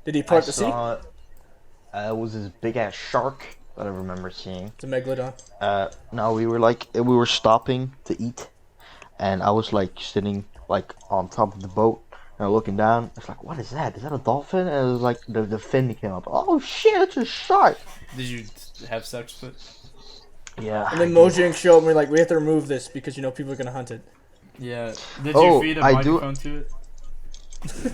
Did he I part the sea? saw. It was this big ass shark that I remember seeing. It's a megalodon. No, we were stopping to eat, and I was like sitting like on top of the boat and looking down. It's like, what is that? Is that a dolphin? And it was like the fin came up. Oh shit, it's a shark. Did you have sex with it? Yeah. And then Mojang showed me like we have to remove this because people are gonna hunt it. Yeah. Did Oh, you feed a I do- microphone to it?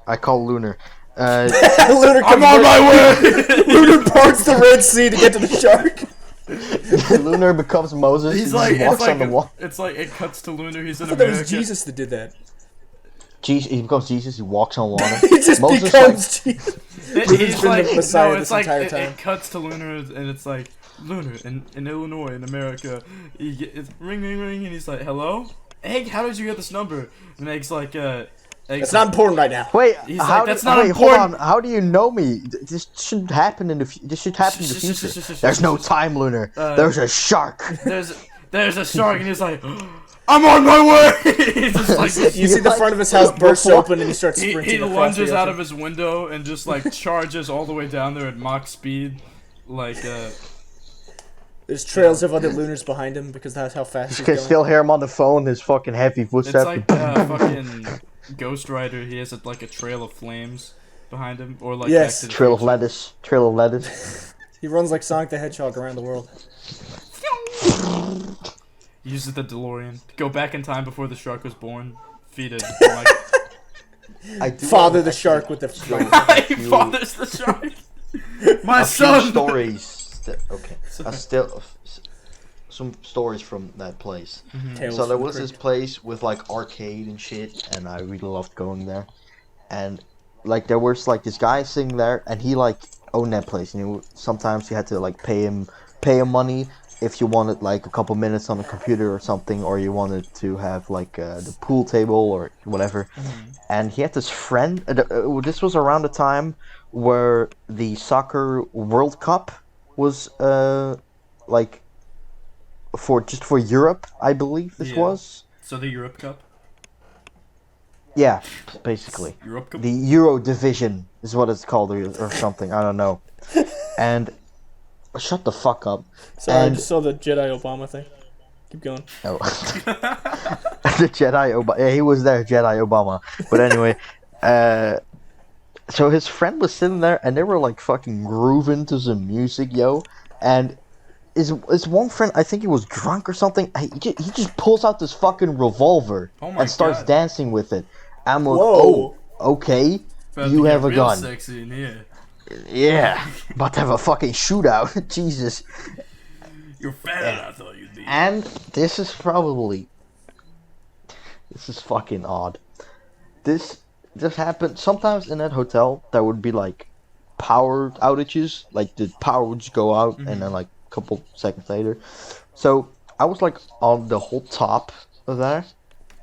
I call Lunar. Lunar I'm comes on with- my way! Lunar parts the Red Sea to get to the shark. Lunar becomes Moses. He's he like, just walks it's on the wall. like, it's like it cuts to Lunar. He's in I thought that America. was Jesus that did that. He becomes Jesus. He walks on water. He just Moses, becomes Jesus. He's been the like, Messiah no, this it's like entire it time. cuts to Lunar, and it's like Lunar in Illinois, in America. It's ring, ring, ring, and he's like, "Hello, Egg. How did you get this number?" And Egg's like, It's not important right now. Wait, He's how like, do- "That's not wait, important." hold on. How do you know me? This should happen in the future. There's no time, Lunar. There's a shark. There's a shark, and he's like, "I'm on my way." He's just like, You see the front of his house burst open and he starts sprinting he across lunges the out ocean. of his window and just like charges all the way down there at Mach speed, like There's trails of other lunars behind him because that's how fast You he's can going. still hear him on the phone. His fucking heavy it's footsteps. like fucking Ghost Rider. He has like a trail of flames behind him, or like Yes. Back to the Trail of Future. lettuce. Trail of lettuce. He runs like Sonic the Hedgehog around the world. He uses the DeLorean to go back in time before the shark was born. Feed it. Like, I do Father have the actually shark with the he fathers the shark. My a few son. stories. Okay. Some stories from that place. Tales So there from the was this Crypt. place with like arcade and shit, and I really loved going there. And like there was like this guy sitting there, and he like owned that place. And sometimes you had to like pay him money if you wanted like a couple minutes on the computer or something, or you wanted to have like the pool table or whatever. And he had this friend. This was around the time where the soccer World Cup was like for Europe, I believe this Yeah. was. So the Europe Cup. Yeah, basically. Europe Cup? The Euro Division is what it's called, or something. I don't know. And shut the fuck up. Sorry, I And just saw the Jedi Obama thing. Keep going. oh, the Jedi Obama. Yeah, he was there, Jedi Obama. But anyway, so his friend was sitting there, and they were like fucking grooving to some music, yo. And his one friend, I think he was drunk or something. He just pulls out this fucking revolver Oh my and starts God. dancing with it. I'm like, Whoa. oh, okay, About you to have get a real gun. sexy in here. Yeah, about to have a fucking shootout. Jesus. You're fatter than I thought you'd be. And this is fucking odd. This happened sometimes in that hotel. There would be like power outages, like the power would just go out, and then like a couple seconds later. So I was like on the whole top of there,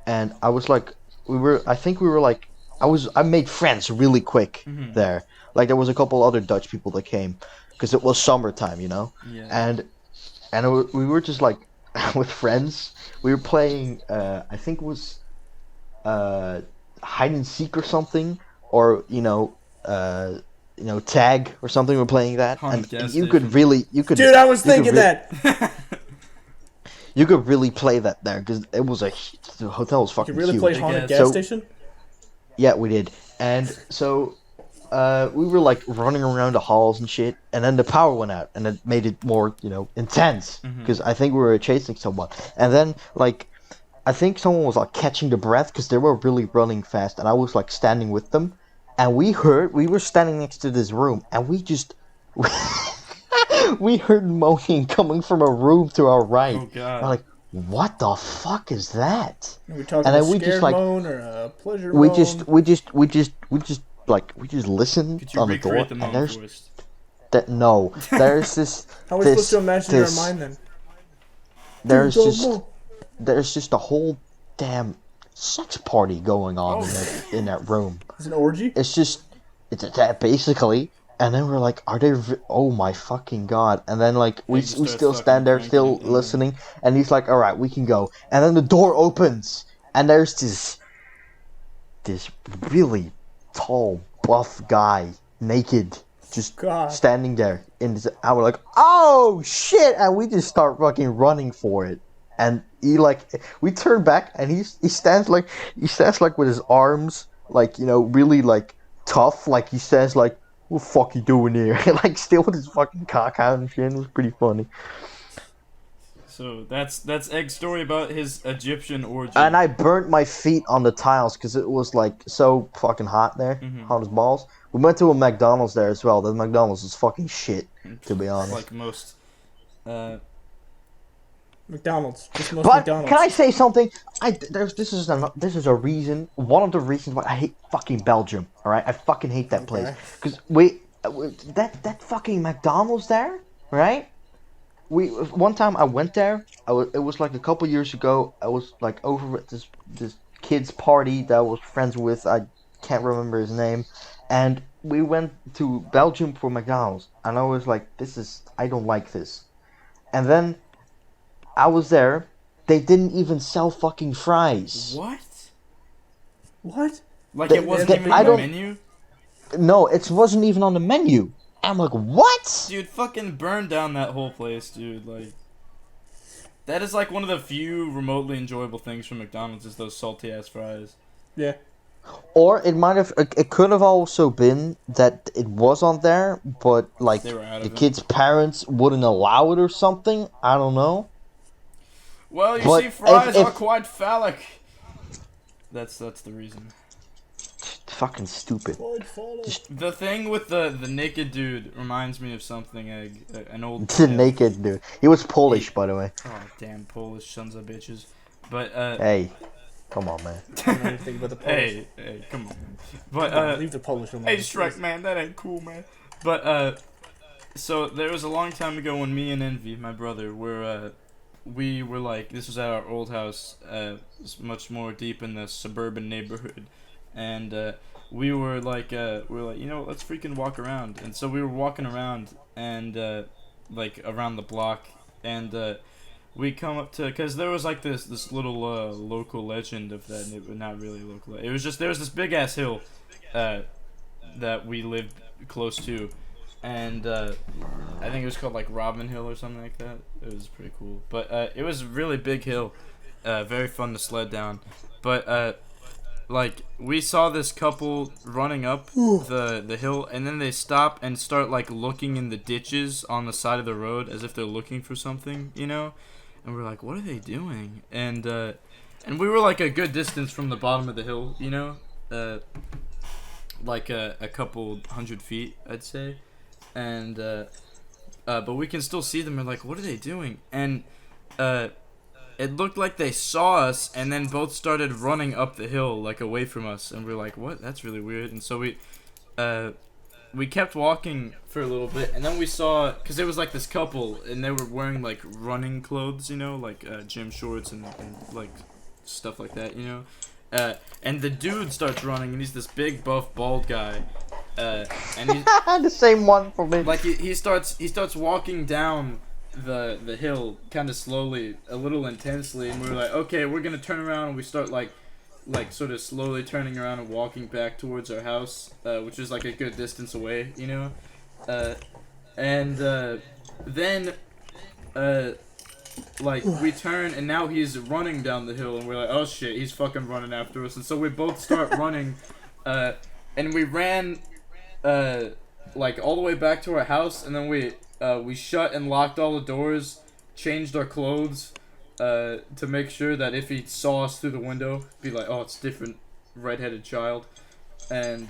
and I was like, I made friends really quick there. Like there was a couple other Dutch people that came, because it was summertime, you know, Yeah. and we were just like with friends. We were playing, I think it was hide and seek or something, or tag or something. We're playing that, Haunted and gas you station. could. Dude, I was you could thinking that. You could really play that there because it was the hotel was fucking You really huge. played Haunted guess. Gas So- Station? Yeah, we did, and so we were like running around the halls and shit, and then the power went out, and it made it more intense because I think we were chasing someone, and then like I think someone was like catching the breath because they were really running fast, and I was like standing with them, and we were standing next to this room, and we just we heard moaning coming from a room to our right. Oh God. We're like, what the fuck is that? Are we talking And a then we scared just, like, moan or a pleasure We moan? just listened Could you on the door, recreate the and moan there's voice? there's this How are we this- supposed to imagine this- in our mind then? there's Dude, just moan. there's just a whole damn sex party going on Oh. in that room. It's an orgy? It's that basically. And then we're like, oh my fucking god. And then like we just start still fucking stand there cranking still it, yeah. listening, and he's like, all right, we can go. And then the door opens, and there's this really tall buff guy naked just God. standing there in this. I was like, oh shit, and we just start fucking running for it. And we turn back, and he stands like with his arms like really like tough, like he says like, what the fuck you doing here? Like still with his fucking cock out and shit. It was pretty funny. So that's Egg's story about his Egyptian orgy. And I burnt my feet on the tiles because it was like so fucking hot there, hot as balls. We went to a McDonald's there as well. The McDonald's was fucking shit, to be honest. Like most. McDonald's. Just most But McDonald's. can I say something? This is a reason. One of the reasons why I hate fucking Belgium. All right, I fucking hate that place because that fucking McDonald's there, right? One time I went there. It was like a couple years ago. I was like over at this kid's party that I was friends with. I can't remember his name, and we went to Belgium for McDonald's, and I was like, I don't like this, and then I was there. They didn't even sell fucking fries. What? What? Like The- it wasn't the- even I on the don't- menu? No, it wasn't even on the menu. I'm like, what? Dude, fucking burn down that whole place, dude. Like, that is like one of the few remotely enjoyable things from McDonald's is those salty ass fries. Yeah. Or it could have also been that it was on there, but like They were out the of it. kid's parents wouldn't allow it or something. I don't know. Well, you But see, fries if- are quite phallic. That's the reason. Fucking stupid. The thing with the naked dude reminds me of something. An old. The naked dude. He was Polish, by the way. Oh damn Polish sons of bitches. But Hey, come on, man. I don't know anything about the Polish. hey, come on. But Leave the Polish alone. hey, Shrek, man, that ain't cool, man. But so there was a long time ago when me and Envy, my brother, we were like, this was at our old house, much more deep in the suburban neighborhood, and we were like, let's freaking walk around. And so we were walking around and like around the block, and we come up to, because there was like this little local legend of that, and it was not really local. It was just there was this big ass hill, that we lived close to, and I think it was called like Robin Hill or something like that. It was pretty cool, but it was a really big hill, very fun to sled down, but like we saw this couple running up the hill, and then they stop and start like looking in the ditches on the side of the road as if they're looking for something, you know, and we're like, what are they doing? And we were like a good distance from the bottom of the hill, you know, like a couple 100 feet, I'd say, and but we can still see them. And like, what are they doing? And it looked like they saw us, and then both started running up the hill, like away from us. And we're like, what? That's really weird. And so we kept walking for a little bit, and then we saw, because it was like this couple, and they were wearing like running clothes, you know, like gym shorts and like stuff like that, you know. And the dude starts running, and he's this big, buff, bald guy. And he's the same one for me. like he starts walking down the hill kind of slowly, a little intensely, and we're like, okay, we're gonna turn around, and we start like sort of slowly turning around and walking back towards our house, which is like a good distance away, you know. And then like we turn, and now he's running down the hill, and we're like, oh shit, he's fucking running after us. And so we both start running, and we ran like all the way back to our house, and then we shut and locked all the doors, changed our clothes to make sure that if he saw us through the window, be like, oh, it's different redheaded child. And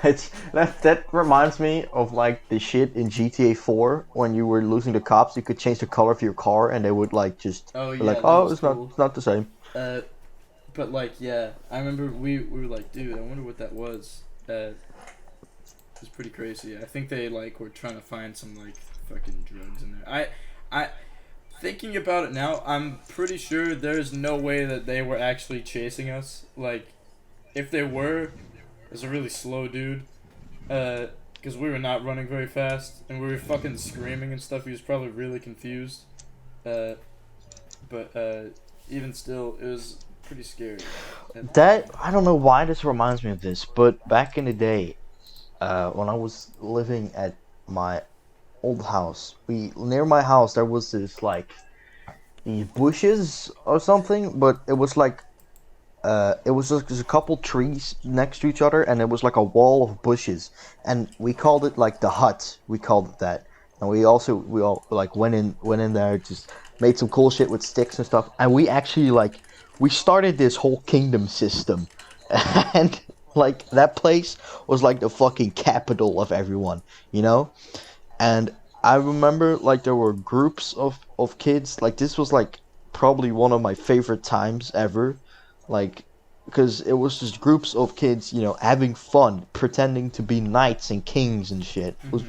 that reminds me of like the shit in GTA 4 when you were losing the cops. You could change the color of your car, and they would like just be like, oh, it's cool. Not the same. But like, yeah, I remember we were like, dude, I wonder what that was. It was pretty crazy. I think they like were trying to find some like fucking drugs in there. I thinking about it now, I'm pretty sure there's no way that they were actually chasing us. Like, if they were, there's a really slow dude. Because we were not running very fast, and we were fucking screaming and stuff. He was probably really confused. But even still, it was pretty scary. That, I don't know why this reminds me of this, but back in the day, when I was living at my old house, near my house there was this like these bushes or something, but it was like it was just a couple trees next to each other, and it was like a wall of bushes, and we called it like the hut. We called it that, and we all like went in there, just made some cool shit with sticks and stuff, and we actually like we started this whole kingdom system, and like that place was like the fucking capital of everyone, you know. And I remember like there were groups of kids. Like this was like probably one of my favorite times ever, like because it was just groups of kids, you know, having fun, pretending to be knights and kings and shit. It was,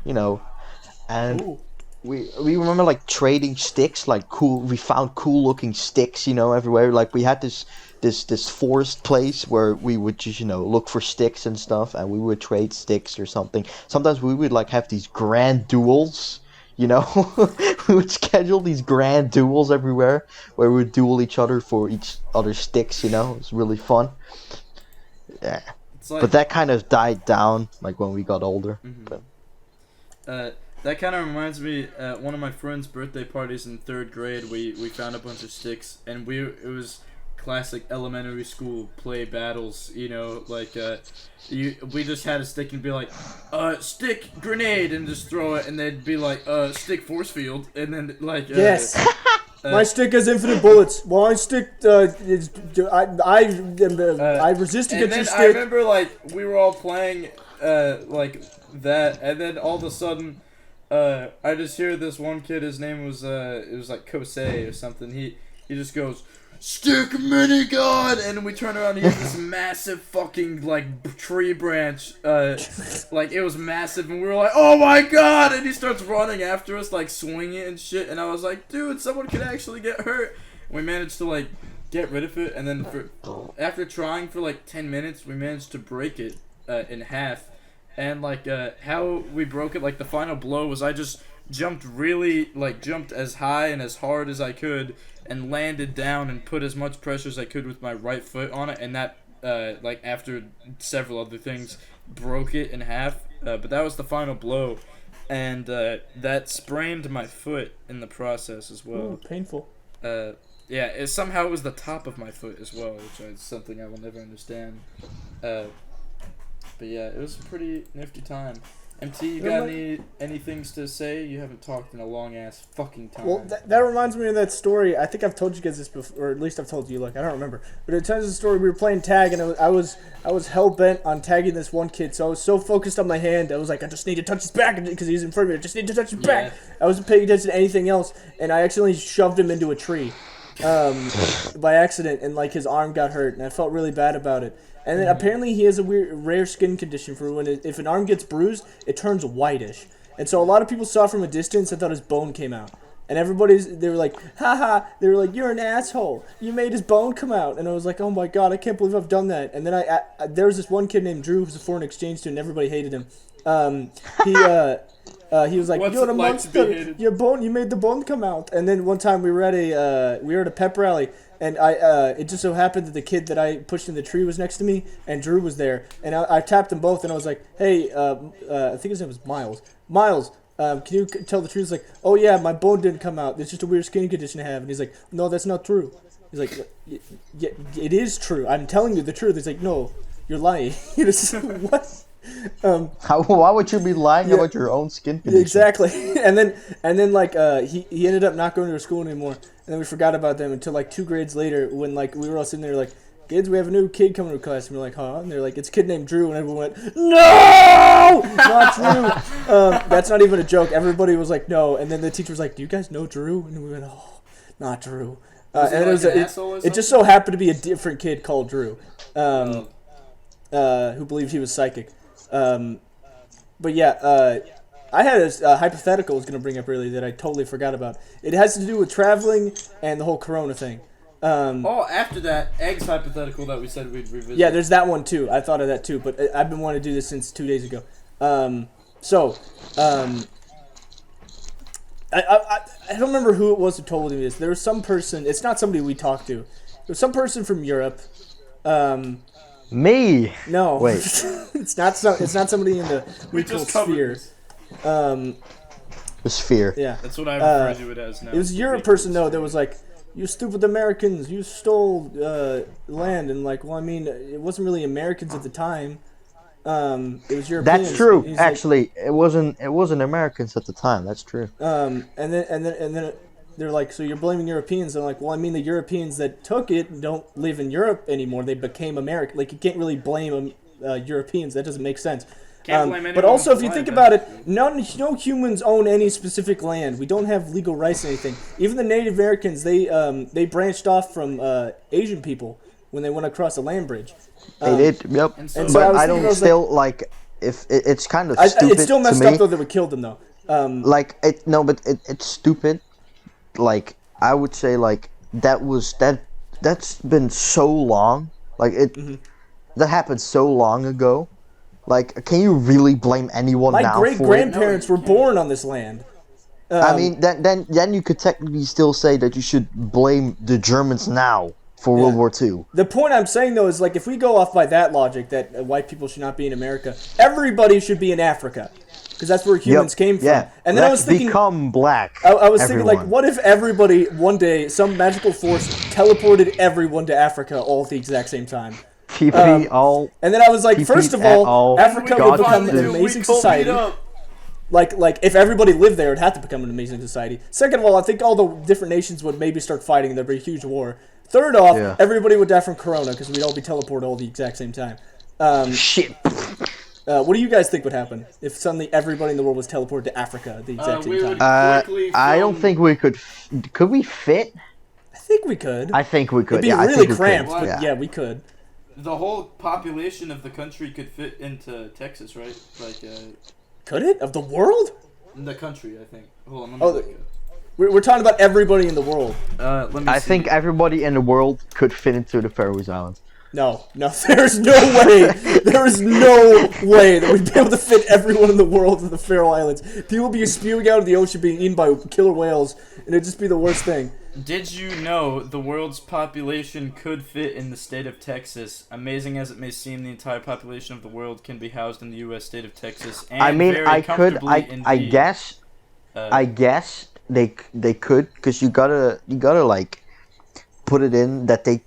you know, and Ooh. we remember like trading sticks, like cool. We found cool looking sticks, you know, everywhere. Like we had this forest place where we would just, you know, look for sticks and stuff, and we would trade sticks or something. Sometimes we would like have these grand duels, you know. We would schedule these grand duels everywhere where we would duel each other for each other's sticks, you know. It was really fun. Yeah. Like, but that kind of died down like when we got older. But that kind of reminds me, one of my friend's birthday parties in 3rd grade, we found a bunch of sticks, and it was classic elementary school play battles, you know, like we just had a stick and be like, stick grenade, and just throw it, and they'd be like, stick force field, and then like yes. My stick has infinite bullets. My stick is I resist against your stick. I remember like we were all playing like that, and then all of a sudden I just hear this one kid, his name was it was like Kosei or something, he just goes, stick minigun, and we turn around and he has this massive fucking like tree branch, like it was massive, and we were like, oh my god, and he starts running after us like swinging and shit, and I was like, dude, someone could actually get hurt. And we managed to like get rid of it, and then after trying for like 10 minutes, we managed to break it in half. And like how we broke it, like the final blow was I just jumped as high and as hard as I could, and landed down and put as much pressure as I could with my right foot on it, and that, after several other things, broke it in half. But that was the final blow, and that sprained my foot in the process as well. Ooh, painful. Yeah, somehow it was the top of my foot as well, which is something I will never understand. But yeah, it was a pretty nifty time. MT, you got any things to say? You haven't talked in a long ass fucking time. Well, that reminds me of that story. I think I've told you guys this before, or at least I've told you. Like, I don't remember, but it tells the story. We were playing tag, and I was hell bent on tagging this one kid. So I was so focused on my hand, I was like, I just need to touch his back because he's in front of me. I just need to touch his back. I wasn't paying attention to anything else, and I accidentally shoved him into a tree, by accident, and like his arm got hurt, and I felt really bad about it. And then apparently he has a rare skin condition for when if an arm gets bruised, it turns whitish. And so a lot of people saw from a distance and thought his bone came out. And they were like, haha, they were like, you're an asshole. You made his bone come out. And I was like, oh my god, I can't believe I've done that. And then there was this one kid named Drew who was a foreign exchange student, and everybody hated him. He was like, you're a monster. Your bone, you made the bone come out. And then one time we were at a pep rally, and it just so happened that the kid that I pushed in the tree was next to me, and Drew was there. And I tapped them both, and I was like, hey, I think his name was Miles. Miles, can you tell the truth? He's like, oh yeah, my bone didn't come out. It's just a weird skin condition I have. And he's like, no, that's not true. He's like, yeah, it is true. I'm telling you the truth. He's like, no, you're lying. What? Why would you be lying about your own skin condition? Exactly. and then like he ended up not going to school anymore, and then we forgot about them until like 2 grades later, when like we were all sitting there like, kids, we have a new kid coming to class, and we're like, huh? And they're like, it's a kid named Drew, and everyone went, no, not Drew. That's not even a joke. Everybody was like, no, and then the teacher was like, do you guys know Drew? And we went, oh, not Drew. And it just so happened to be a different kid called Drew, who believed he was psychic. But yeah, I had a hypothetical I was going to bring up earlier that I totally forgot about. It has to do with traveling and the whole corona thing. After that, Egg's hypothetical that we said we'd revisit. Yeah, there's that one too. I thought of that too, but I've been wanting to do this since 2 days ago. I don't remember who it was who told me this. There was some person, it's not somebody we talked to. There was some person from Europe. Me? No. Wait. It's not somebody in the ritual sphere. The sphere. Yeah. That's what I refer to it as now. It was a Europe person though that was like, you stupid Americans, you stole land, and like, well, I mean, it wasn't really Americans at the time. It was Europeans. That's true. Actually, like, it wasn't Americans at the time. That's true. And then they're like, so you're blaming Europeans? And I'm like, well, I mean, the Europeans that took it don't live in Europe anymore. They became American. Like, you can't really blame Europeans. That doesn't make sense. But also, if you think about it, no humans own any specific land. We don't have legal rights or anything. Even the Native Americans, they branched off from Asian people when they went across the land bridge. They did, yep. And so but I don't still like if it's kind of stupid. It's still messed up though that we killed them though. It's stupid. Like I would say, like that's been so long. Like that happened so long ago. Like, can you really blame anyone now for it? My great-grandparents were born on this land. I mean, then you could technically still say that you should blame the Germans now for World War II. The point I'm saying, though, is, like, if we go off by that logic, that white people should not be in America, everybody should be in Africa. Because that's where humans came from. Yeah. And then I was thinking, become black. I was thinking, like, what if everybody, one day, some magical force teleported everyone to Africa all at the exact same time? all. And then I was like, first of all, Africa would become an amazing society. Like if everybody lived there, it'd have to become an amazing society. Second of all, I think all the different nations would maybe start fighting, and there'd be a huge war. Third off, everybody would die from corona because we'd all be teleported all at the exact same time. Shit. What do you guys think would happen if suddenly everybody in the world was teleported to Africa at the exact same time? I don't think we could. Could we fit? I think we could. I think we could. It'd be really cramped, but yeah, we could. The whole population of the country could fit into Texas, right? Like, could it? Of the world? In the country, I think. Hold on, let me we're talking about everybody in the world. Let me see. I think everybody in the world could fit into the Faroe Islands. No, there's no way. There is no way that we'd be able to fit everyone in the world in the Faroe Islands. People would be spewing out of the ocean being eaten by killer whales, and it'd just be the worst thing. Did you know the world's population could fit in the state of Texas? Amazing as it may seem, the entire population of the world can be housed in the U.S. state of Texas. And I mean, very I guess they could, because you gotta like put it in that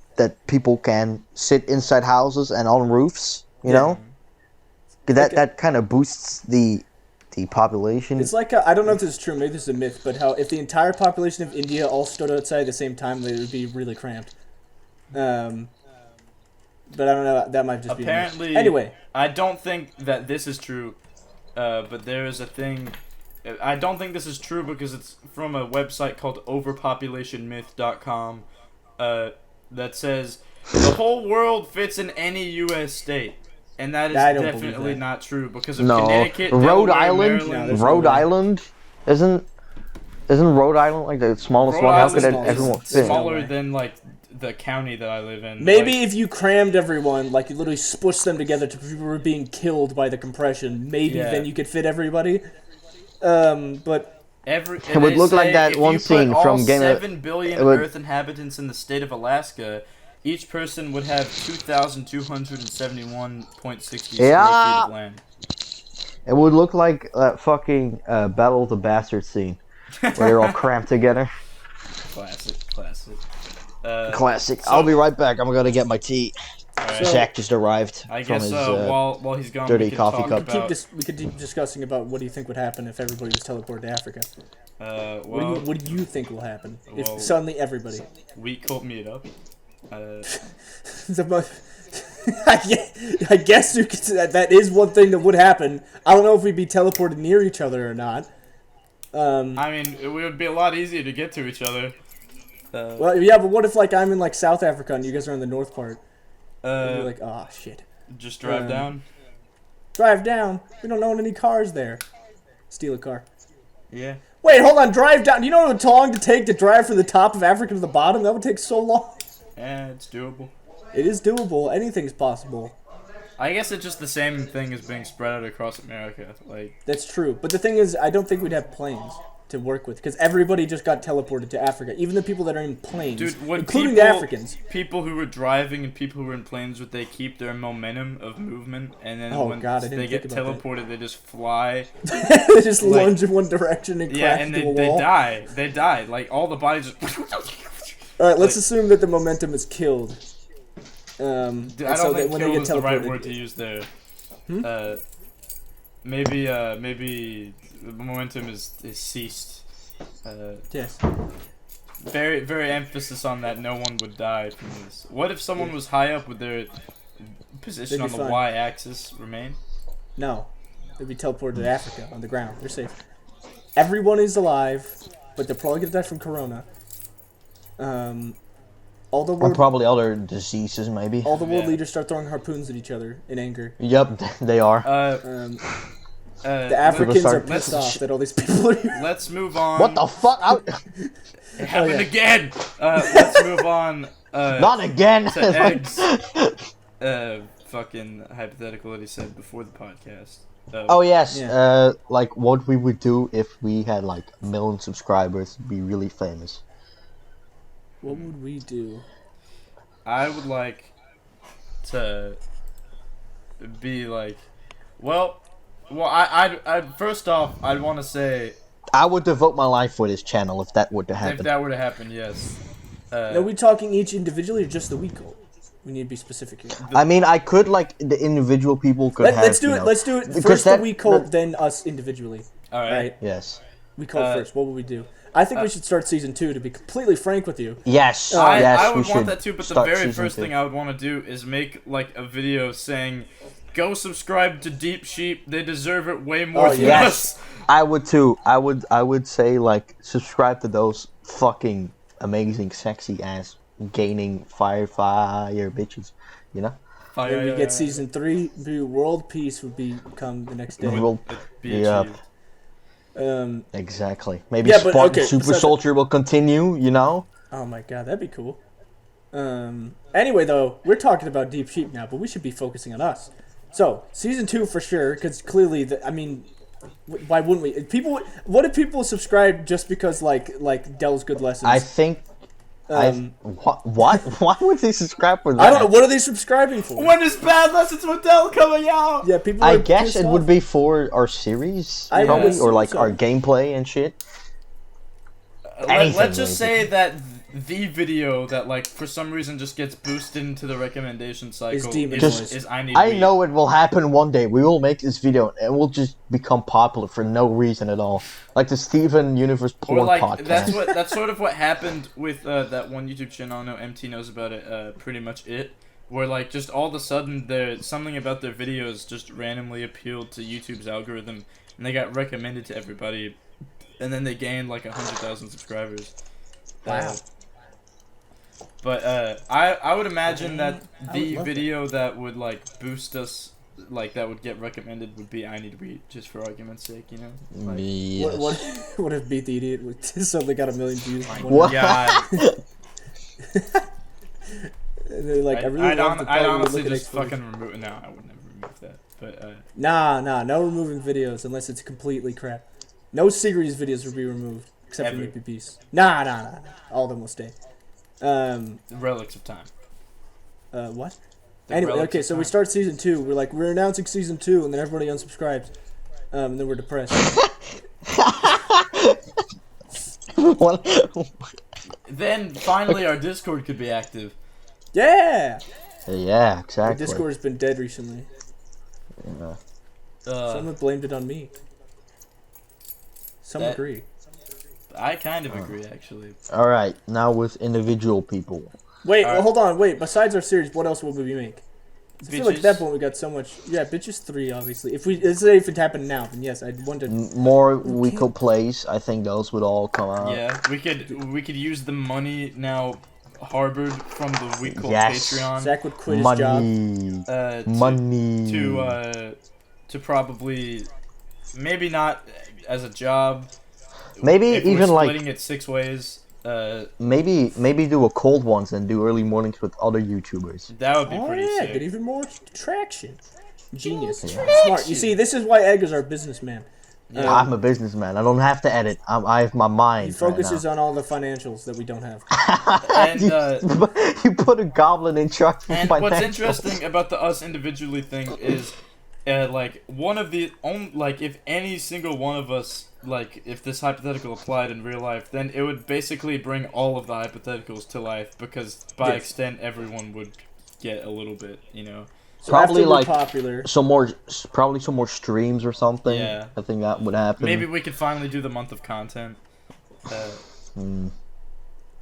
people can sit inside houses and on roofs, you know? That kind of boosts the population. It's like, I don't know if this is true, maybe this is a myth, but how if the entire population of India all stood outside at the same time, they would be really cramped. But I don't know, that might just apparently, be a myth. Anyway. I don't think that this is true, but there is a thing... I don't think this is true because it's from a website called overpopulationmyth.com, that says the whole world fits in any U.S. state, and that is definitely not true because of Connecticut, Rhode Delaware, Island, Maryland. Rhode Island isn't Rhode Island like the smallest one? How could everyone fit? Smaller than like the county that I live in. Maybe if you crammed everyone, like you literally smushed them together to people who were being killed by the compression, maybe then you could fit everybody. But. It would look like that one scene from Game of... 7 billion Earth inhabitants in the state of Alaska, each person would have 2,271.60 square feet of land. It would look like that fucking Battle of the Bastards scene, where they're all cramped together. Classic. Classic. I'll be right back. I'm gonna get my tea. Right. Zach just arrived. I guess while he's gone, dirty we can coffee talk cup. about... We could keep discussing about what do you think would happen if everybody was teleported to Africa. What do you think will happen if suddenly everybody? We called me it up. I guess you could, that is one thing that would happen. I don't know if we'd be teleported near each other or not. I mean, it would be a lot easier to get to each other. Well, yeah, but what if like I'm in like South Africa and you guys are in the north part? And you're like, oh shit. Just drive down. Drive down. We don't own any cars there. Steal a car. Yeah. Wait, hold on. Drive down. Do you know what it would long to take to drive from the top of Africa to the bottom? That would take so long. Yeah, it's doable. It is doable. Anything's possible. I guess it's just the same thing as being spread out across America. Like that's true. But the thing is, I don't think we'd have planes to work with because everybody just got teleported to Africa. Even the people that are in planes, including the Africans. People who were driving and people who were in planes, would they keep their momentum of movement, and then when they get teleported, they just fly. They just lunge in one direction and crash into a wall. They die. They die. Like all the bodies just. All right, let's assume that the momentum is killed. I don't think kill is the right word to use there. Maybe the momentum is ceased. Yes. Very, very emphasis on that no one would die from this. What if someone was high up? Would their position on the y-axis remain? No. They'd be teleported to Africa on the ground. They're safe. Everyone is alive, but they're probably going to die from corona. Or probably other diseases, maybe. All the world leaders start throwing harpoons at each other in anger. Yep, they are. The Africans are pissed off that all these people are here. Let's move on. What the fuck? It happened again! Let's move on. Not again! To eggs. Fucking hypothetical that he said before the podcast. Oh, yes. Yeah. Like, what we would do if we had, like, 1 million subscribers, be really famous. What would we do? I would like to be like, I first off, I'd want to say I would devote my life for this channel if that were to happen. If that were to happen, yes. Are we talking each individually or just the week goal? We need to be specific here. I mean, I could, like, the individual people could have, Let's do it. First the week goal, then us individually. All right. Yes. We call first. What would we do? I think we should start season 2, to be completely frank with you. Yes. I would want that too, but the very first thing I would want to do is make, like, a video saying, go subscribe to Deep Sheep, they deserve it way more than us. I would too. I would say, like, subscribe to those fucking amazing, sexy ass gaining fire bitches, you know? We get season 3, world peace would become the next day. Exactly. Maybe Spartan Super Soldier will continue, you know? Oh my god, that'd be cool. Anyway, though, we're talking about Deep Sheep now, but we should be focusing on us. So, season 2 for sure, because clearly, why wouldn't we? What if people subscribe just because like Dell's good lessons? I think. What? Why would they subscribe for that? I don't know. What are they subscribing for? When is Bad Lessons with Dell coming out? Yeah, people. I guess it would be for our series, probably, or like our gameplay and shit. Let's just say that the video that like for some reason just gets boosted into the recommendation cycle is I know it will happen one day. We will make this video and it will just become popular for no reason at all, like the Steven Universe porn podcast. That's sort of what happened with that one YouTube channel. I know MT knows about it. Pretty much it. Where like just all of a sudden there's something about their videos just randomly appealed to YouTube's algorithm and they got recommended to everybody, and then they gained like 100,000 subscribers. Wow. But I would imagine that the video that would like boost us, like that would get recommended, would be I Need to Read, just for argument's sake, you know. Like, yes. What if Beat the Idiot suddenly got 1 million views? What? God. Like, I'd honestly just fucking remove it. No, I would never remove that. But Nah, no removing videos unless it's completely crap. No series videos will be removed except for Make Peace. Nah. All of them will stay. Relics of Time. What? Anyway, okay, so we start season 2. We're announcing season 2, and then everybody unsubscribes. And then we're depressed. What? Then finally our Discord could be active. Yeah! Yeah, exactly. The Discord has been dead recently. Yeah. Someone blamed it on me. Some agree. I kind of agree, actually. Alright, now with individual people. Wait, hold on, wait. Besides our series, what else will we make? I feel like at that point we got so much. Yeah, Bitches 3, obviously. Let's say if it happened now, then yes, I'd want to. More weekly plays, I think those would all come out. Yeah, we could use the money now harbored from the weekly Patreon. Zach would quit his job. Money. To probably, maybe not as a job. Maybe if even we're like splitting it 6 ways. Maybe do a cold ones and do early mornings with other YouTubers. That would be pretty sick. Get even more traction. Genius. Smart. You see, this is why Egg is our businessman. Yeah. I'm a businessman. I don't have to edit. I have my mind. He focuses on all the financials that we don't have. And you put a goblin in charge of and financials. What's interesting about the us individually thing is, like if any single one of us, like if this hypothetical applied in real life, then it would basically bring all of the hypotheticals to life, because by extent everyone would get a little bit, you know. So probably like popular. some more streams or something. Yeah, I think that would happen. Maybe we could finally do the month of content.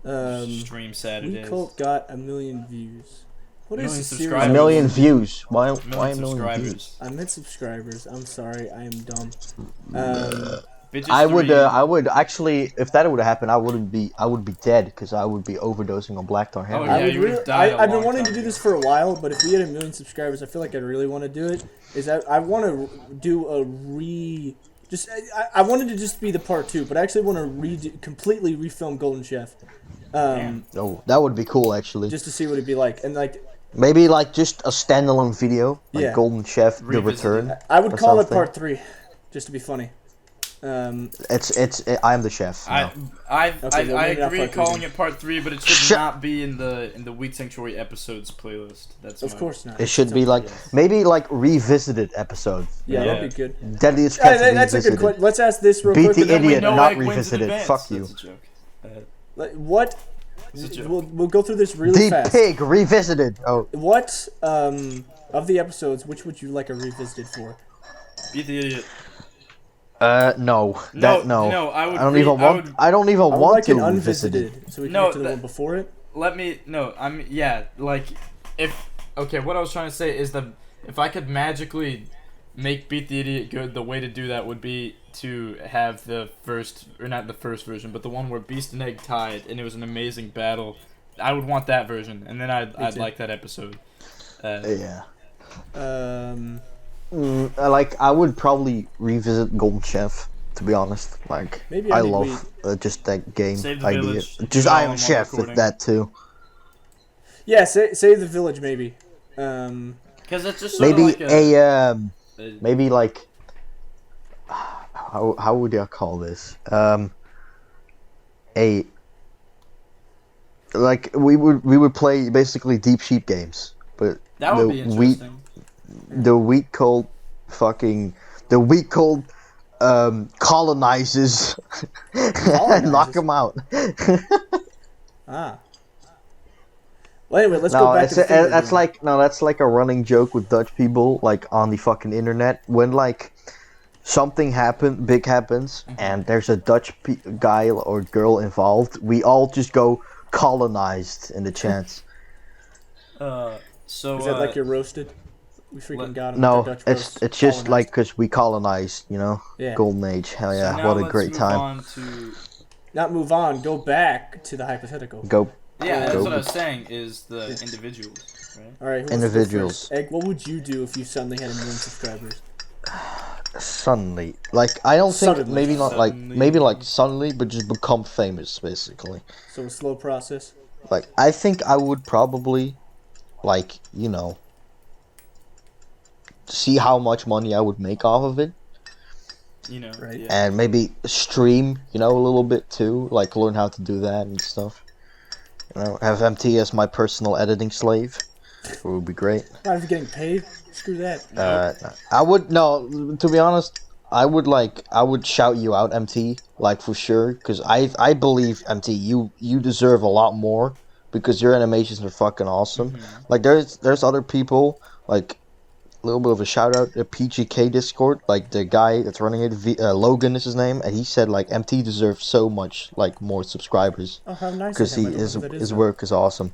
Stream Saturdays. We Cult got 1 million views. What is this series? 1 million views. Why 1 million views? I meant subscribers. I'm sorry, I am dumb. I would actually, if that would happen, I would be dead, because I would be overdosing on Black Tar Heroin. Oh, yeah, you would have died I've been wanting to do this for a while, but if we had 1 million subscribers, I feel like I'd really want to do it. I want to do a I wanted to just be the part 2, but I actually want to completely refilm Golden Chef. Oh, that would be cool, actually. Just to see what it'd be like, and like. Maybe like just a standalone video, like Golden Chef: The Return. I would call it part 3, just to be funny. I am the chef. I agree calling it part 3, but it should not be in the Wheat Sanctuary episodes playlist. That's of course not. It should be like maybe like revisited episode. Yeah, that'd be good. Deadliest Catch that's a good question. Let's ask this real quick. Beat the Idiot, not revisited. Fuck you. What? We'll go through this really fast. The Pig revisited. Oh. What of the episodes, which would you like a revisited for? Beat the Idiot. No. No, I don't even want to revisit it. So we can get to the one before it. What I was trying to say is that if I could magically make Beat the Idiot good, the way to do that would be to have the first, or not the first version, but the one where Beast and Egg tied, and it was an amazing battle. I would want that version, and then I'd like that episode. I would probably revisit Golden Chef, to be honest. Like, maybe I love just that game Save the idea. Village. Just I Am Chef with that too. Yeah, save the village maybe. Because it's just sort Maybe of like maybe like how would you call this? A like we would play basically deep sheep games, but that would be interesting. the weak cold the weak cold colonizes and knock them out. Ah. Well, anyway, let's go back to the finger that's game. that's like a running joke with Dutch people, like on the fucking internet. When like something big happens, and there's a Dutch guy or girl involved, we all just go colonized in the chants. So Is that like you're roasted? We freaking got him. No, with their Dutch roast. it's just like because we colonized, you know, Yeah. Golden Age. Hell so yeah, now what a let's great move time. On to... Not move on. Go back to the hypothetical. Go. Yeah, that's go. what I was saying. Is the individuals, right? All right. Who Individuals. wants to go first? Egg, what would you do if you suddenly had 1 million subscribers? Suddenly, like I don't think Suddenly. maybe not like Suddenly. maybe like suddenly, but just become famous basically. So a slow process. Like I think I would probably, like you know, see how much money I would make off of it, You know, Right. yeah. and maybe stream, you know, a little bit too, like learn how to do that and stuff. You know, have MT as my personal editing slave. It would be great. Not if you're getting paid. Screw that. I would no. To be honest, I would shout you out, MT, like for sure, because I believe MT, you deserve a lot more because your animations are fucking awesome. Mm-hmm. Like there's other people, like a little bit of a shout out, the PGK Discord, like the guy that's running it, Logan is his name, and he said like MT deserves so much like more subscribers Oh, how nice because of him. I don't know who that his is, work is awesome.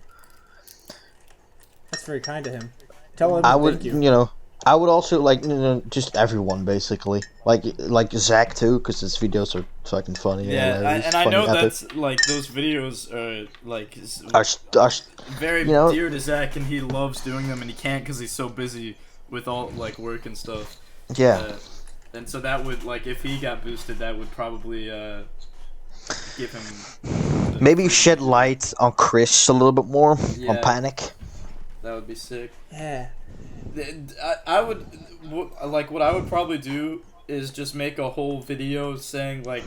That's very kind of him. Tell him I would, thank you. you know, I would also like, you know, just everyone basically, like Zach too, because his videos are fucking funny. Yeah, and I know epic. that's like those videos are like Are very you know, dear to Zach, and he loves doing them, and he can't because he's so busy with all like work and stuff. yeah. And so that would like if he got boosted, that would probably give him Maybe shed light on Chris a little bit more, Yeah. on Panic. That would be sick. Yeah. I would like what I would probably do is just make a whole video saying like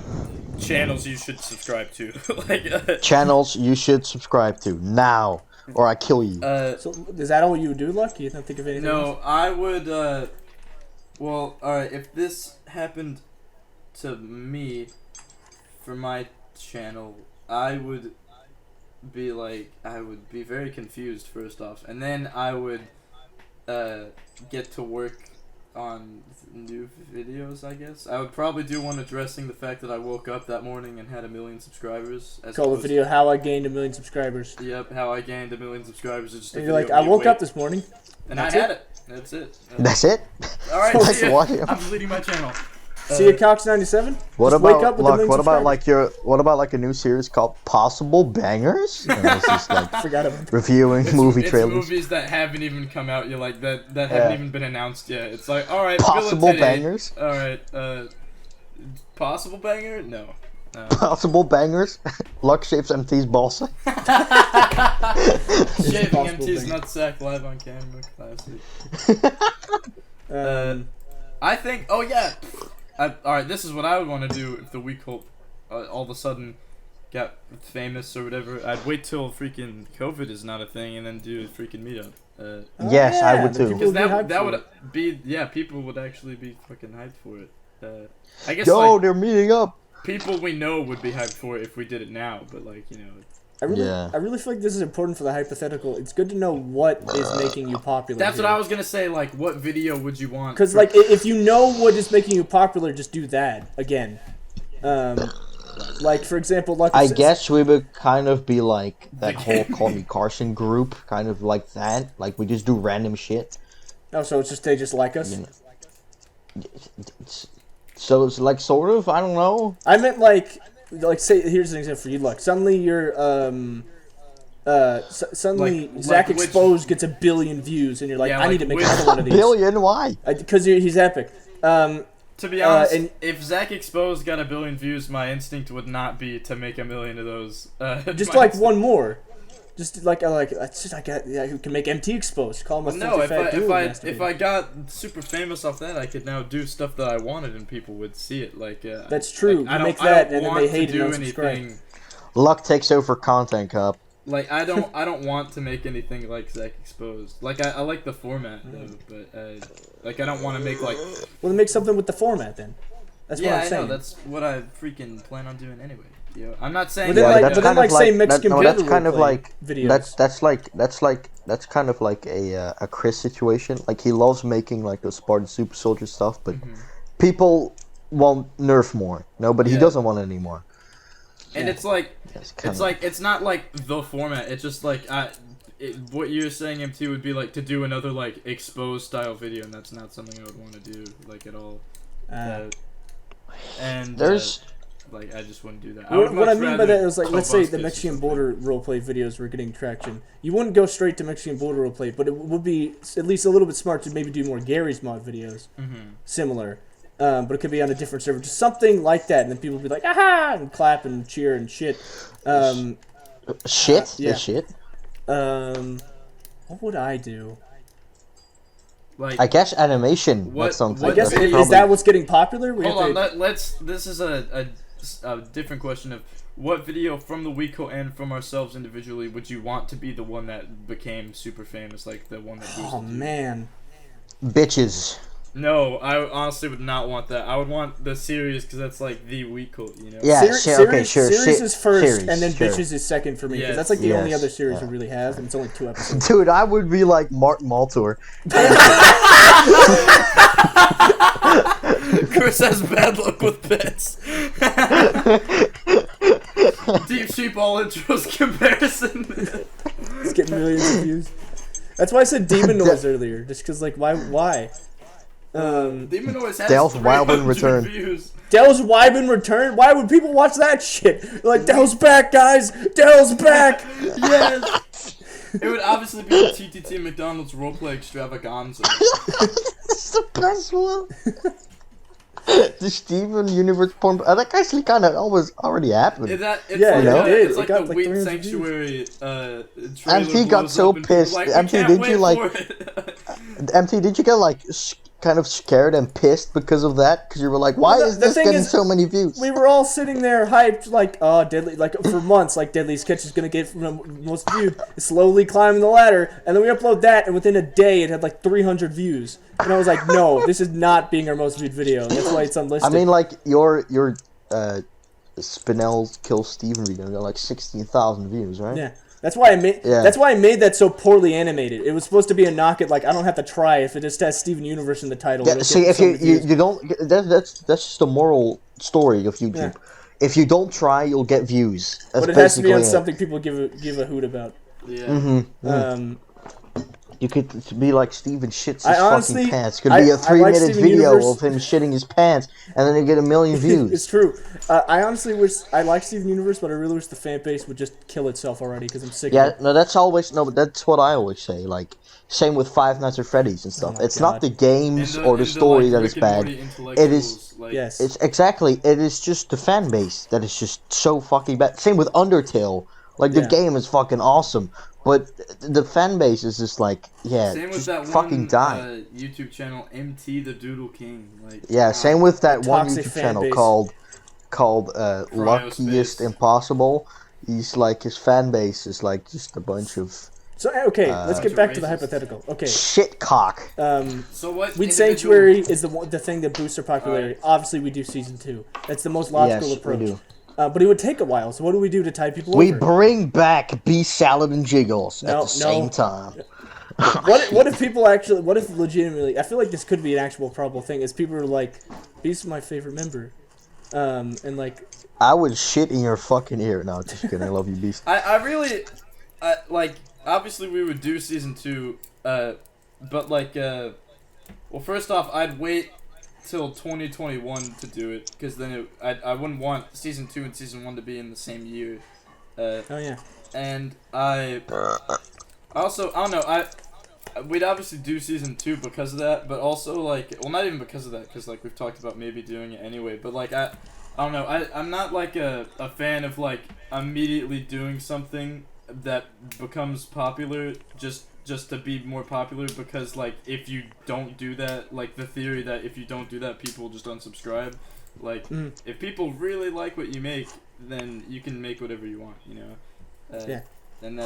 channels you should subscribe to, like Channels you should subscribe to now, or I kill you. So is that all you would do, Luck? You don't think of anything else? No, I would. Well, all right. If this happened to me for my channel, I would be like, I would be very confused first off, and then I would get to work on new videos. I guess I would probably do one addressing the fact that I woke up that morning and had 1 million subscribers. Call the video "How I Gained 1 Million Subscribers." Yep, how I gained 1 million subscribers. Is just a And you're video like, of I me woke up awake, this morning. and That's I had it. That's it. That's it. All right, Like, see ya. what? I'm deleting my channel. See you, Cox97. What Just about wake up with 1 Luck? million What about subscribers. what about like a new series called Possible Bangers? And it's just like Forgot about that. reviewing movie It's trailers. movies that haven't even come out yet, like that Yeah. haven't even been announced yet. It's like, all right, Possible Bill and Teddy. Bangers. All right, possible banger? No. Possible Bangers. Luck shapes MT's balls. Shaving Possible MT's banger. nutsack live on camera, classic. I think. Oh yeah. All right, this is what I would want to do if the Weak Hope all of a sudden got famous or whatever. I'd wait till freaking COVID is not a thing and then do a freaking meetup. Yes, I yeah, would the too. people Because would be hyped that for would it. be people would actually be fucking hyped for it. I guess Yo, like they're meeting up. people we know would be hyped for it if we did it now, but like you know. Yeah. I really feel like this is important for the hypothetical. It's good to know what is making you popular. That's what I was gonna say. Like, what video would you want? Because for- like, if you know what is making you popular, just do that again. Like for example, like I guess we would kind of be like that The whole game. Call Me Carson group, kind of like that. Like we just do random shit. Oh, so it's just they just like us. You know. So it's like sort of, I don't know. I meant like say here's an example for you, Luck. Suddenly you're suddenly Like Zach which- Exposed gets 1 billion views, and you're like, Yeah, I need like to make which- another one of these. Billion? Why? Because he's epic. To be honest, and- if Zach Exposed got 1 billion views, my instinct would not be to make 1 million of those. Just My like instinct- one more. Just like it's just like who can make MT exposed? Call him a no, if I I got super famous off that, I could now do stuff that I wanted and people would see it. Like that's true. Like, you make that and then they hate it and unsubscribe. Luck takes over content, Cup. Like I don't want to make anything like Zach Exposed. Like I like the format though, but like I don't want to make like. Well, then make something with the format then. That's what I'm saying. I know. That's what I freaking plan on doing anyway. I'm not saying. But then, that's kind of like Mexican that's kind of like videos. That's kind of like a Chris situation. Like he loves making like the Spartan Super Soldier stuff, but people want Nerf more. No, but he doesn't want it anymore. And it's like it's not like the format. It's just like what you're saying, MT, would be like to do another like exposed style video, and that's not something I would want to do like at all. And there's. Like I just wouldn't do that. What I mean by that is like, let's say the Mexican border roleplay videos were getting traction. You wouldn't go straight to Mexican border roleplay, but it would be at least a little bit smart to maybe do more Gary's mod videos, similar. But it could be on a different server, just something like that, and then people would be like, "Aha!" and clap and cheer and shit. Shit. What would I do? Like, I guess animation. That's something. I guess is that what's getting popular? Hold on, this is a different question of what video from the Weeko and from ourselves individually would you want to be the one that became super famous, like the one that boosted you? Man, bitches. No, I honestly would not want that. I would want the series because that's like the Weeko, you know. Yeah, series is first, and then sure. Bitches is second for me because that's like the only other series we really have, and it's only 2 episodes. Dude, I would be like Mark Maltor. Chris has bad luck with pets. Deep sheep all intros comparison. It's getting millions of views. That's why I said Demon Noise earlier, just because like why? Demon Noise has Dell's Wildman Return. Views. Dell's Wildman Return? Why would people watch that shit? They're like, Dell's back, guys! Dell's back! Yes! It would obviously be the TTT McDonald's roleplay extravaganza. That's the best one. The Steven Universe porn. That actually kind of already happened. It did. It's like got the Weak Sanctuary MT got so pissed. Like, MT, did you like? MT, did you get like kind of scared and pissed because of that? Because you were like, why is this getting so many views? We were all sitting there hyped, like, oh, Deadly, like for months, like Deadly Sketch is gonna get most viewed. It's slowly climbing the ladder, and then we upload that, and within a day, it had like 300 views. And I was like, no, this is not being our most viewed video. And that's why it's unlisted. I mean, like your Spinel Kill Steven video got like 16,000 views, right? Yeah. That's why I made. Yeah. That's why I made that so poorly animated. It was supposed to be a knock at like I don't have to try if it just has Steven Universe in the title. Yeah, see, if you don't, that's just the moral story of YouTube. Yeah. If you don't try, you'll get views. That's but it has to be on something people give a hoot about. Yeah. You could be like Steven shits his fucking pants. Could be a 3-minute video of him shitting his pants, and then you get 1 million views. It's true. I honestly wish I like Steven Universe, but I really wish the fan base would just kill itself already because I'm sick. Yeah, of it. but that's what I always say. Like same with Five Nights at Freddy's and stuff. It's not the games or the story that is bad. It is. Yes. It's exactly. It is just the fan base that is just so fucking bad. Same with Undertale. Like the game is fucking awesome. But the fan base is just like, same with that fucking die. YouTube channel, MT the Doodle King. Like, same with that one YouTube channel base. called Luckiest Impossible. He's like, his fan base is like just a bunch of... So, okay, let's get back to the hypothetical. Okay. Shitcock. So what? Weed Sanctuary is the thing that boosts our popularity. Obviously, we do Season 2. That's the most logical approach. We do. But it would take a while, so what do we do to tide people over? We bring back Beast Salad and Jiggles at the same time. What if people actually... What if legitimately... I feel like this could be an actual probable thing, is people are like, Beast is my favorite member. And like... I would shit in your fucking ear. No, just kidding. I love you, Beast. I really... like, obviously we would do Season 2, but like, well, first off, I'd wait till 2021 to do it, because then I wouldn't want Season 2 and Season 1 to be in the same year. Oh, yeah. And I also, I don't know, we'd obviously do Season 2 because of that, but also, like, well, not even because of that, because, like, we've talked about maybe doing it anyway, but, like, I don't know, I'm not, like, a fan of, like, immediately doing something that becomes popular just to be more popular, because like if you don't do that, like the theory that if you don't do that people just unsubscribe, like if people really like what you make, then you can make whatever you want, you know. Yeah. And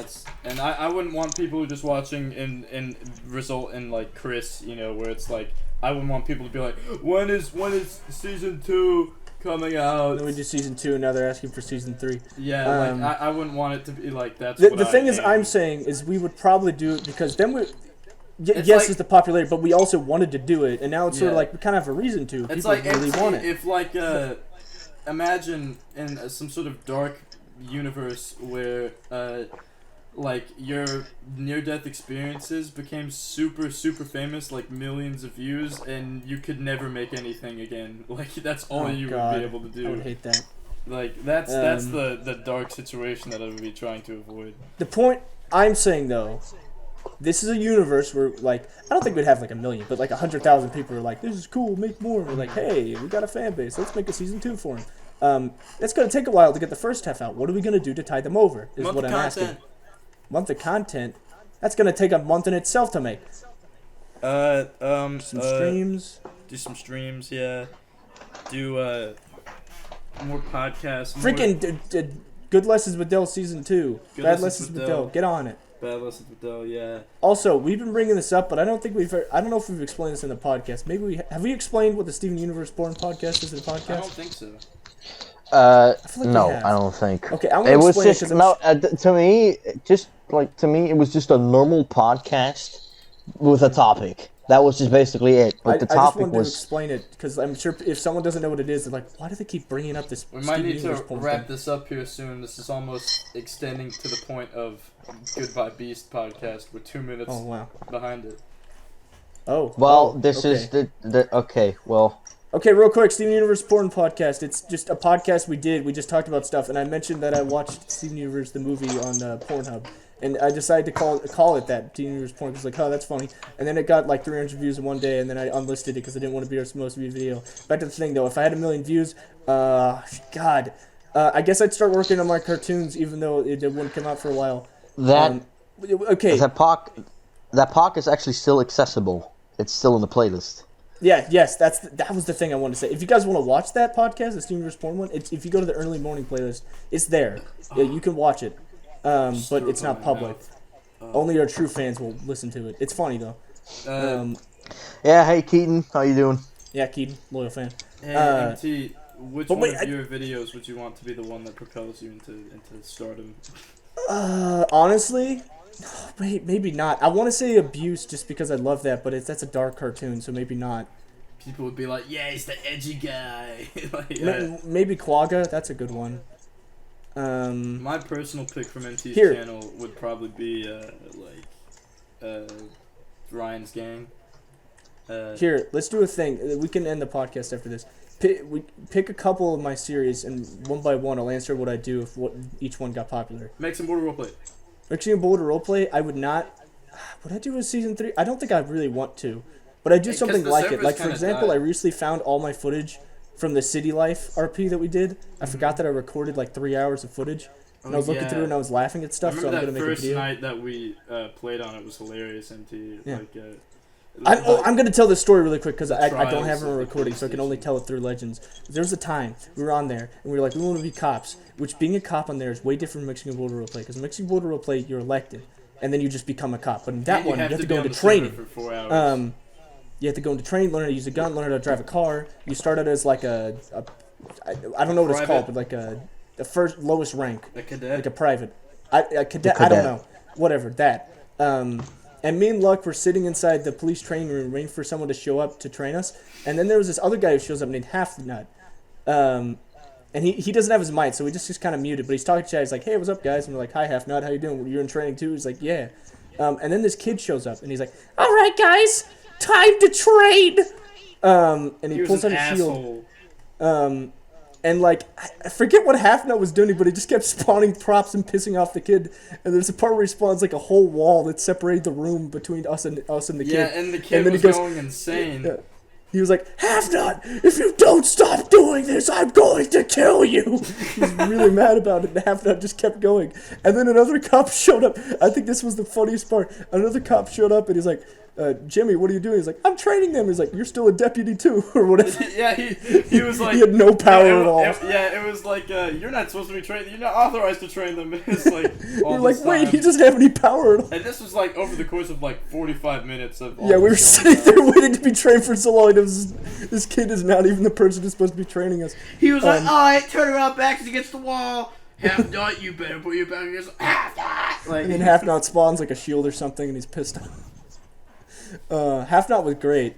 I wouldn't want people just watching and result in like Chris, you know, where it's like I wouldn't want people to be like, when is season 2 coming out? Then we do season 2, and now they're asking for season 3. Yeah, like I wouldn't want it to be like that's. The thing is, I'm saying is we would probably do it because then we. Yes, like, it's the popularity, but we also wanted to do it, and now it's sort of like we kind of have a reason to. It's people like really want it. If like imagine in some sort of dark universe where like your near-death experiences became super famous, like millions of views, and you could never make anything again. Like that's all you would be able to do. I would hate that. Like that's the dark situation that I would be trying to avoid. The point I'm saying though, this is a universe where like I don't think we'd have like 1 million, but like 100,000 people are like, this is cool, make more. We're like, hey, we got a fan base, let's make a season 2 for him. It's gonna take a while to get the first half out. What are we gonna do to tide them over? Is what I'm asking. Month of content? That's gonna take a month in itself to make. Some streams. Do some streams, yeah. Do more podcasts. Freaking Good Lessons with Dell season 2. Bad Lessons with Dell. Get on it. Bad Lessons with Dell, yeah. Also, we've been bringing this up, but I don't think I don't know if we've explained this in the podcast. Maybe have we explained what the Steven Universe Born podcast is in the podcast? I don't think so. No, I don't think. Okay, I'm gonna explain just to me, it was just a normal podcast with a topic. That was just basically it. But the topic I just wanted was. to explain it because I'm sure if someone doesn't know what it is, they're like, "Why do they keep bringing up this?" We might need to wrap this up here soon. This is almost extending to the point of Goodbye Beast podcast. We're 2 minutes behind it. Oh. Well, this is the okay. Well. Okay, real quick, Steven Universe Porn Podcast. It's just a podcast we did. We just talked about stuff, and I mentioned that I watched Steven Universe the movie on Pornhub, and I decided to call it that, Steven Universe Porn. Because like, oh, that's funny. And then it got like 300 views in one day, and then I unlisted it because I didn't want to be our most viewed video. Back to the thing though, if I had 1 million views, I guess I'd start working on my cartoons, even though it wouldn't come out for a while. Okay. That POC is actually still accessible. It's still in the playlist. Yeah, yes, that was the thing I wanted to say. If you guys want to watch that podcast, the Steven Universe Porn one, if you go to the early morning playlist, it's there. Yeah, you can watch it, but it's not public. Only our true fans will listen to it. It's funny though. Yeah, hey Keaton, how you doing? Yeah, Keaton, loyal fan. Hey, MT, which one of your videos would you want to be the one that propels you into stardom? Honestly, maybe not. I want to say Abuse just because I love that, but that's a dark cartoon, so maybe not. People would be like, yeah, he's the edgy guy. Maybe Quagga, that's a good one. My personal pick from MT's channel would probably be Ryan's Gang. Here, let's do a thing. We can end the podcast after this. Pick a couple of my series, and one by one, I'll answer what I do if each one got popular. Mexican Border Roleplay. Mexican Border Roleplay, I would not. Would I do a season 3? I don't think I really want to, but I do something like it. Like for example, I recently found all my footage from the City Life RP that we did. I forgot that I recorded like 3 hours of footage, and I was looking through and I was laughing at stuff. So I'm gonna make a video. First night that we played on it was hilarious. MT. Yeah. I'm going to tell this story really quick because I don't have it on recording, so I can only tell it through Legends. There was a time we were on there, and we were like, we want to be cops, which being a cop on there is way different from Mexican Border Roleplay, because Mexican Border Roleplay, you're elected, and then you just become a cop. But in that one, you have to go into training. For 4 hours. You have to go into training, learn how to use a gun, learn how to drive a car. You start out as like I don't know what it's called, but like the first lowest rank. A cadet? Like a private. A cadet, I don't know. Whatever, that. And me and Luck were sitting inside the police training room waiting for someone to show up to train us. And then there was this other guy who shows up named Half the Nut. And he doesn't have his mic, so we just kind of muted. But he's talking to Chad. He's like, hey, what's up, guys? And we're like, hi, Half Nut. How you doing? You're in training, too? He's like, yeah. And then this kid shows up, and he's like, all right, guys, time to train. And he pulls out a shield. And, like, I forget what Half Nut was doing, but he just kept spawning props and pissing off the kid. And there's a part where he spawns, like, a whole wall that separated the room between us and the kid. Yeah, and the kid was going insane. He was like, Half-Nut, if you don't stop doing this, I'm going to kill you. He was really mad about it, and Half-Nut just kept going. And then another cop showed up. I think this was the funniest part. Another cop showed up, and he's like, Jimmy, what are you doing? He's like, I'm training them. He's like, you're still a deputy too, or whatever. Yeah, he was like... he had no power at all. It was like, you're not supposed to be trained. You're not authorized to train them. It's like, we're like, wait, he doesn't have any power at all. And this was like over the course of like 45 minutes of... Yeah, we were sitting there waiting to be trained for so long. This kid is not even the person who's supposed to be training us. He was like, alright, turn around, backs against the wall. Half-Nut, you better put your back against Half-Nut. Like, and then Half-Nut spawns like a shield or something, and he's pissed off. Half-Nut was great.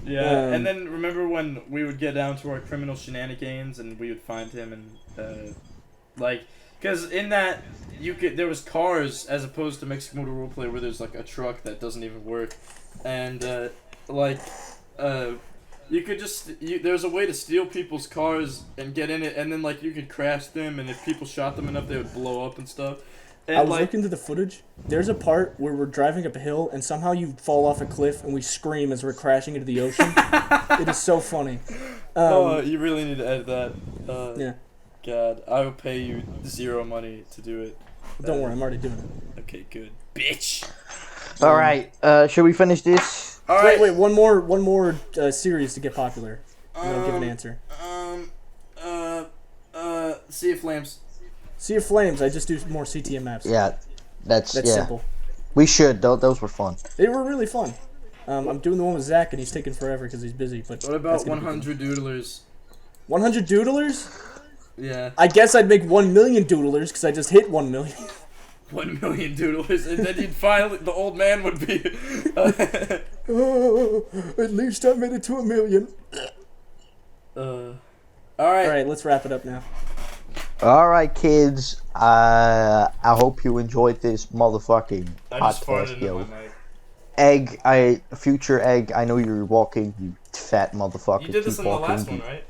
Yeah, and then remember when we would get down to our criminal shenanigans and we would find him and, like, because in that, there was cars as opposed to Mexican Motor Roleplay where there's, like, a truck that doesn't even work. And, you could just, there's a way to steal people's cars and get in it, and then, like, you could crash them, and if people shot them enough, they would blow up and stuff. And I was looking through the footage. There's a part where we're driving up a hill, and somehow you fall off a cliff, and we scream as we're crashing into the ocean. It is so funny. You really need to edit that. Yeah. God, I will pay you 0 money to do it. Don't worry, I'm already doing it. Okay, good. Bitch! Alright, should we finish this? Alright. Wait, one more series to get popular. And I'll give an answer. Sea of Flames. Sea of Flames, I just do more CTM maps. Yeah, that's yeah. Simple. We should. Those were fun. They were really fun. I'm doing the one with Zach, and he's taking forever because he's busy. But what about 100 doodlers? 100 doodlers? Yeah. I guess I'd make 1 million doodlers because I just hit 1 million. 1 million doodlers, and then you'd finally, the old man would be... At least I made it to 1 million. Alright. Alright, let's wrap it up now. Alright, kids. I hope you enjoyed this motherfucking podcast, yo. Egg, future Egg, I know you're walking, you fat motherfucker. You did this in the last one, right?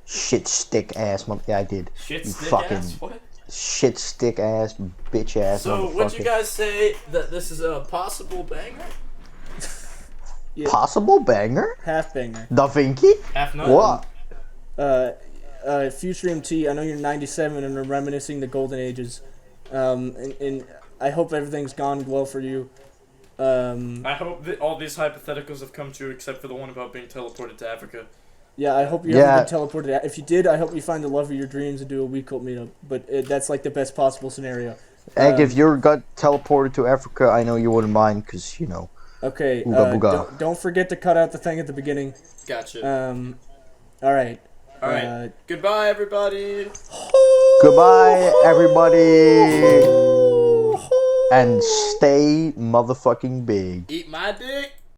Shit stick ass mother. Yeah, I did. Shit you stick fucking ass? What? Shit stick ass, bitch ass so, motherfucker. would you guys say that this is a possible banger? Yeah. Possible banger? Half banger. Da Vinci? Half nut? What? Future MT, I know you're 97 and are reminiscing the golden ages. And I hope everything's gone well for you. I hope that all these hypotheticals have come true except for the one about being teleported to Africa. Yeah, I hope you haven't been teleported. If you did, I hope you find the love of your dreams and do a week cult meetup. But that's like the best possible scenario. Egg, if you got teleported to Africa, I know you wouldn't mind because, you know. Okay, ooga booga. Don't forget to cut out the thing at the beginning. Gotcha. Alright. Alright. Goodbye, everybody. Goodbye, everybody. And stay motherfucking big. Eat my dick.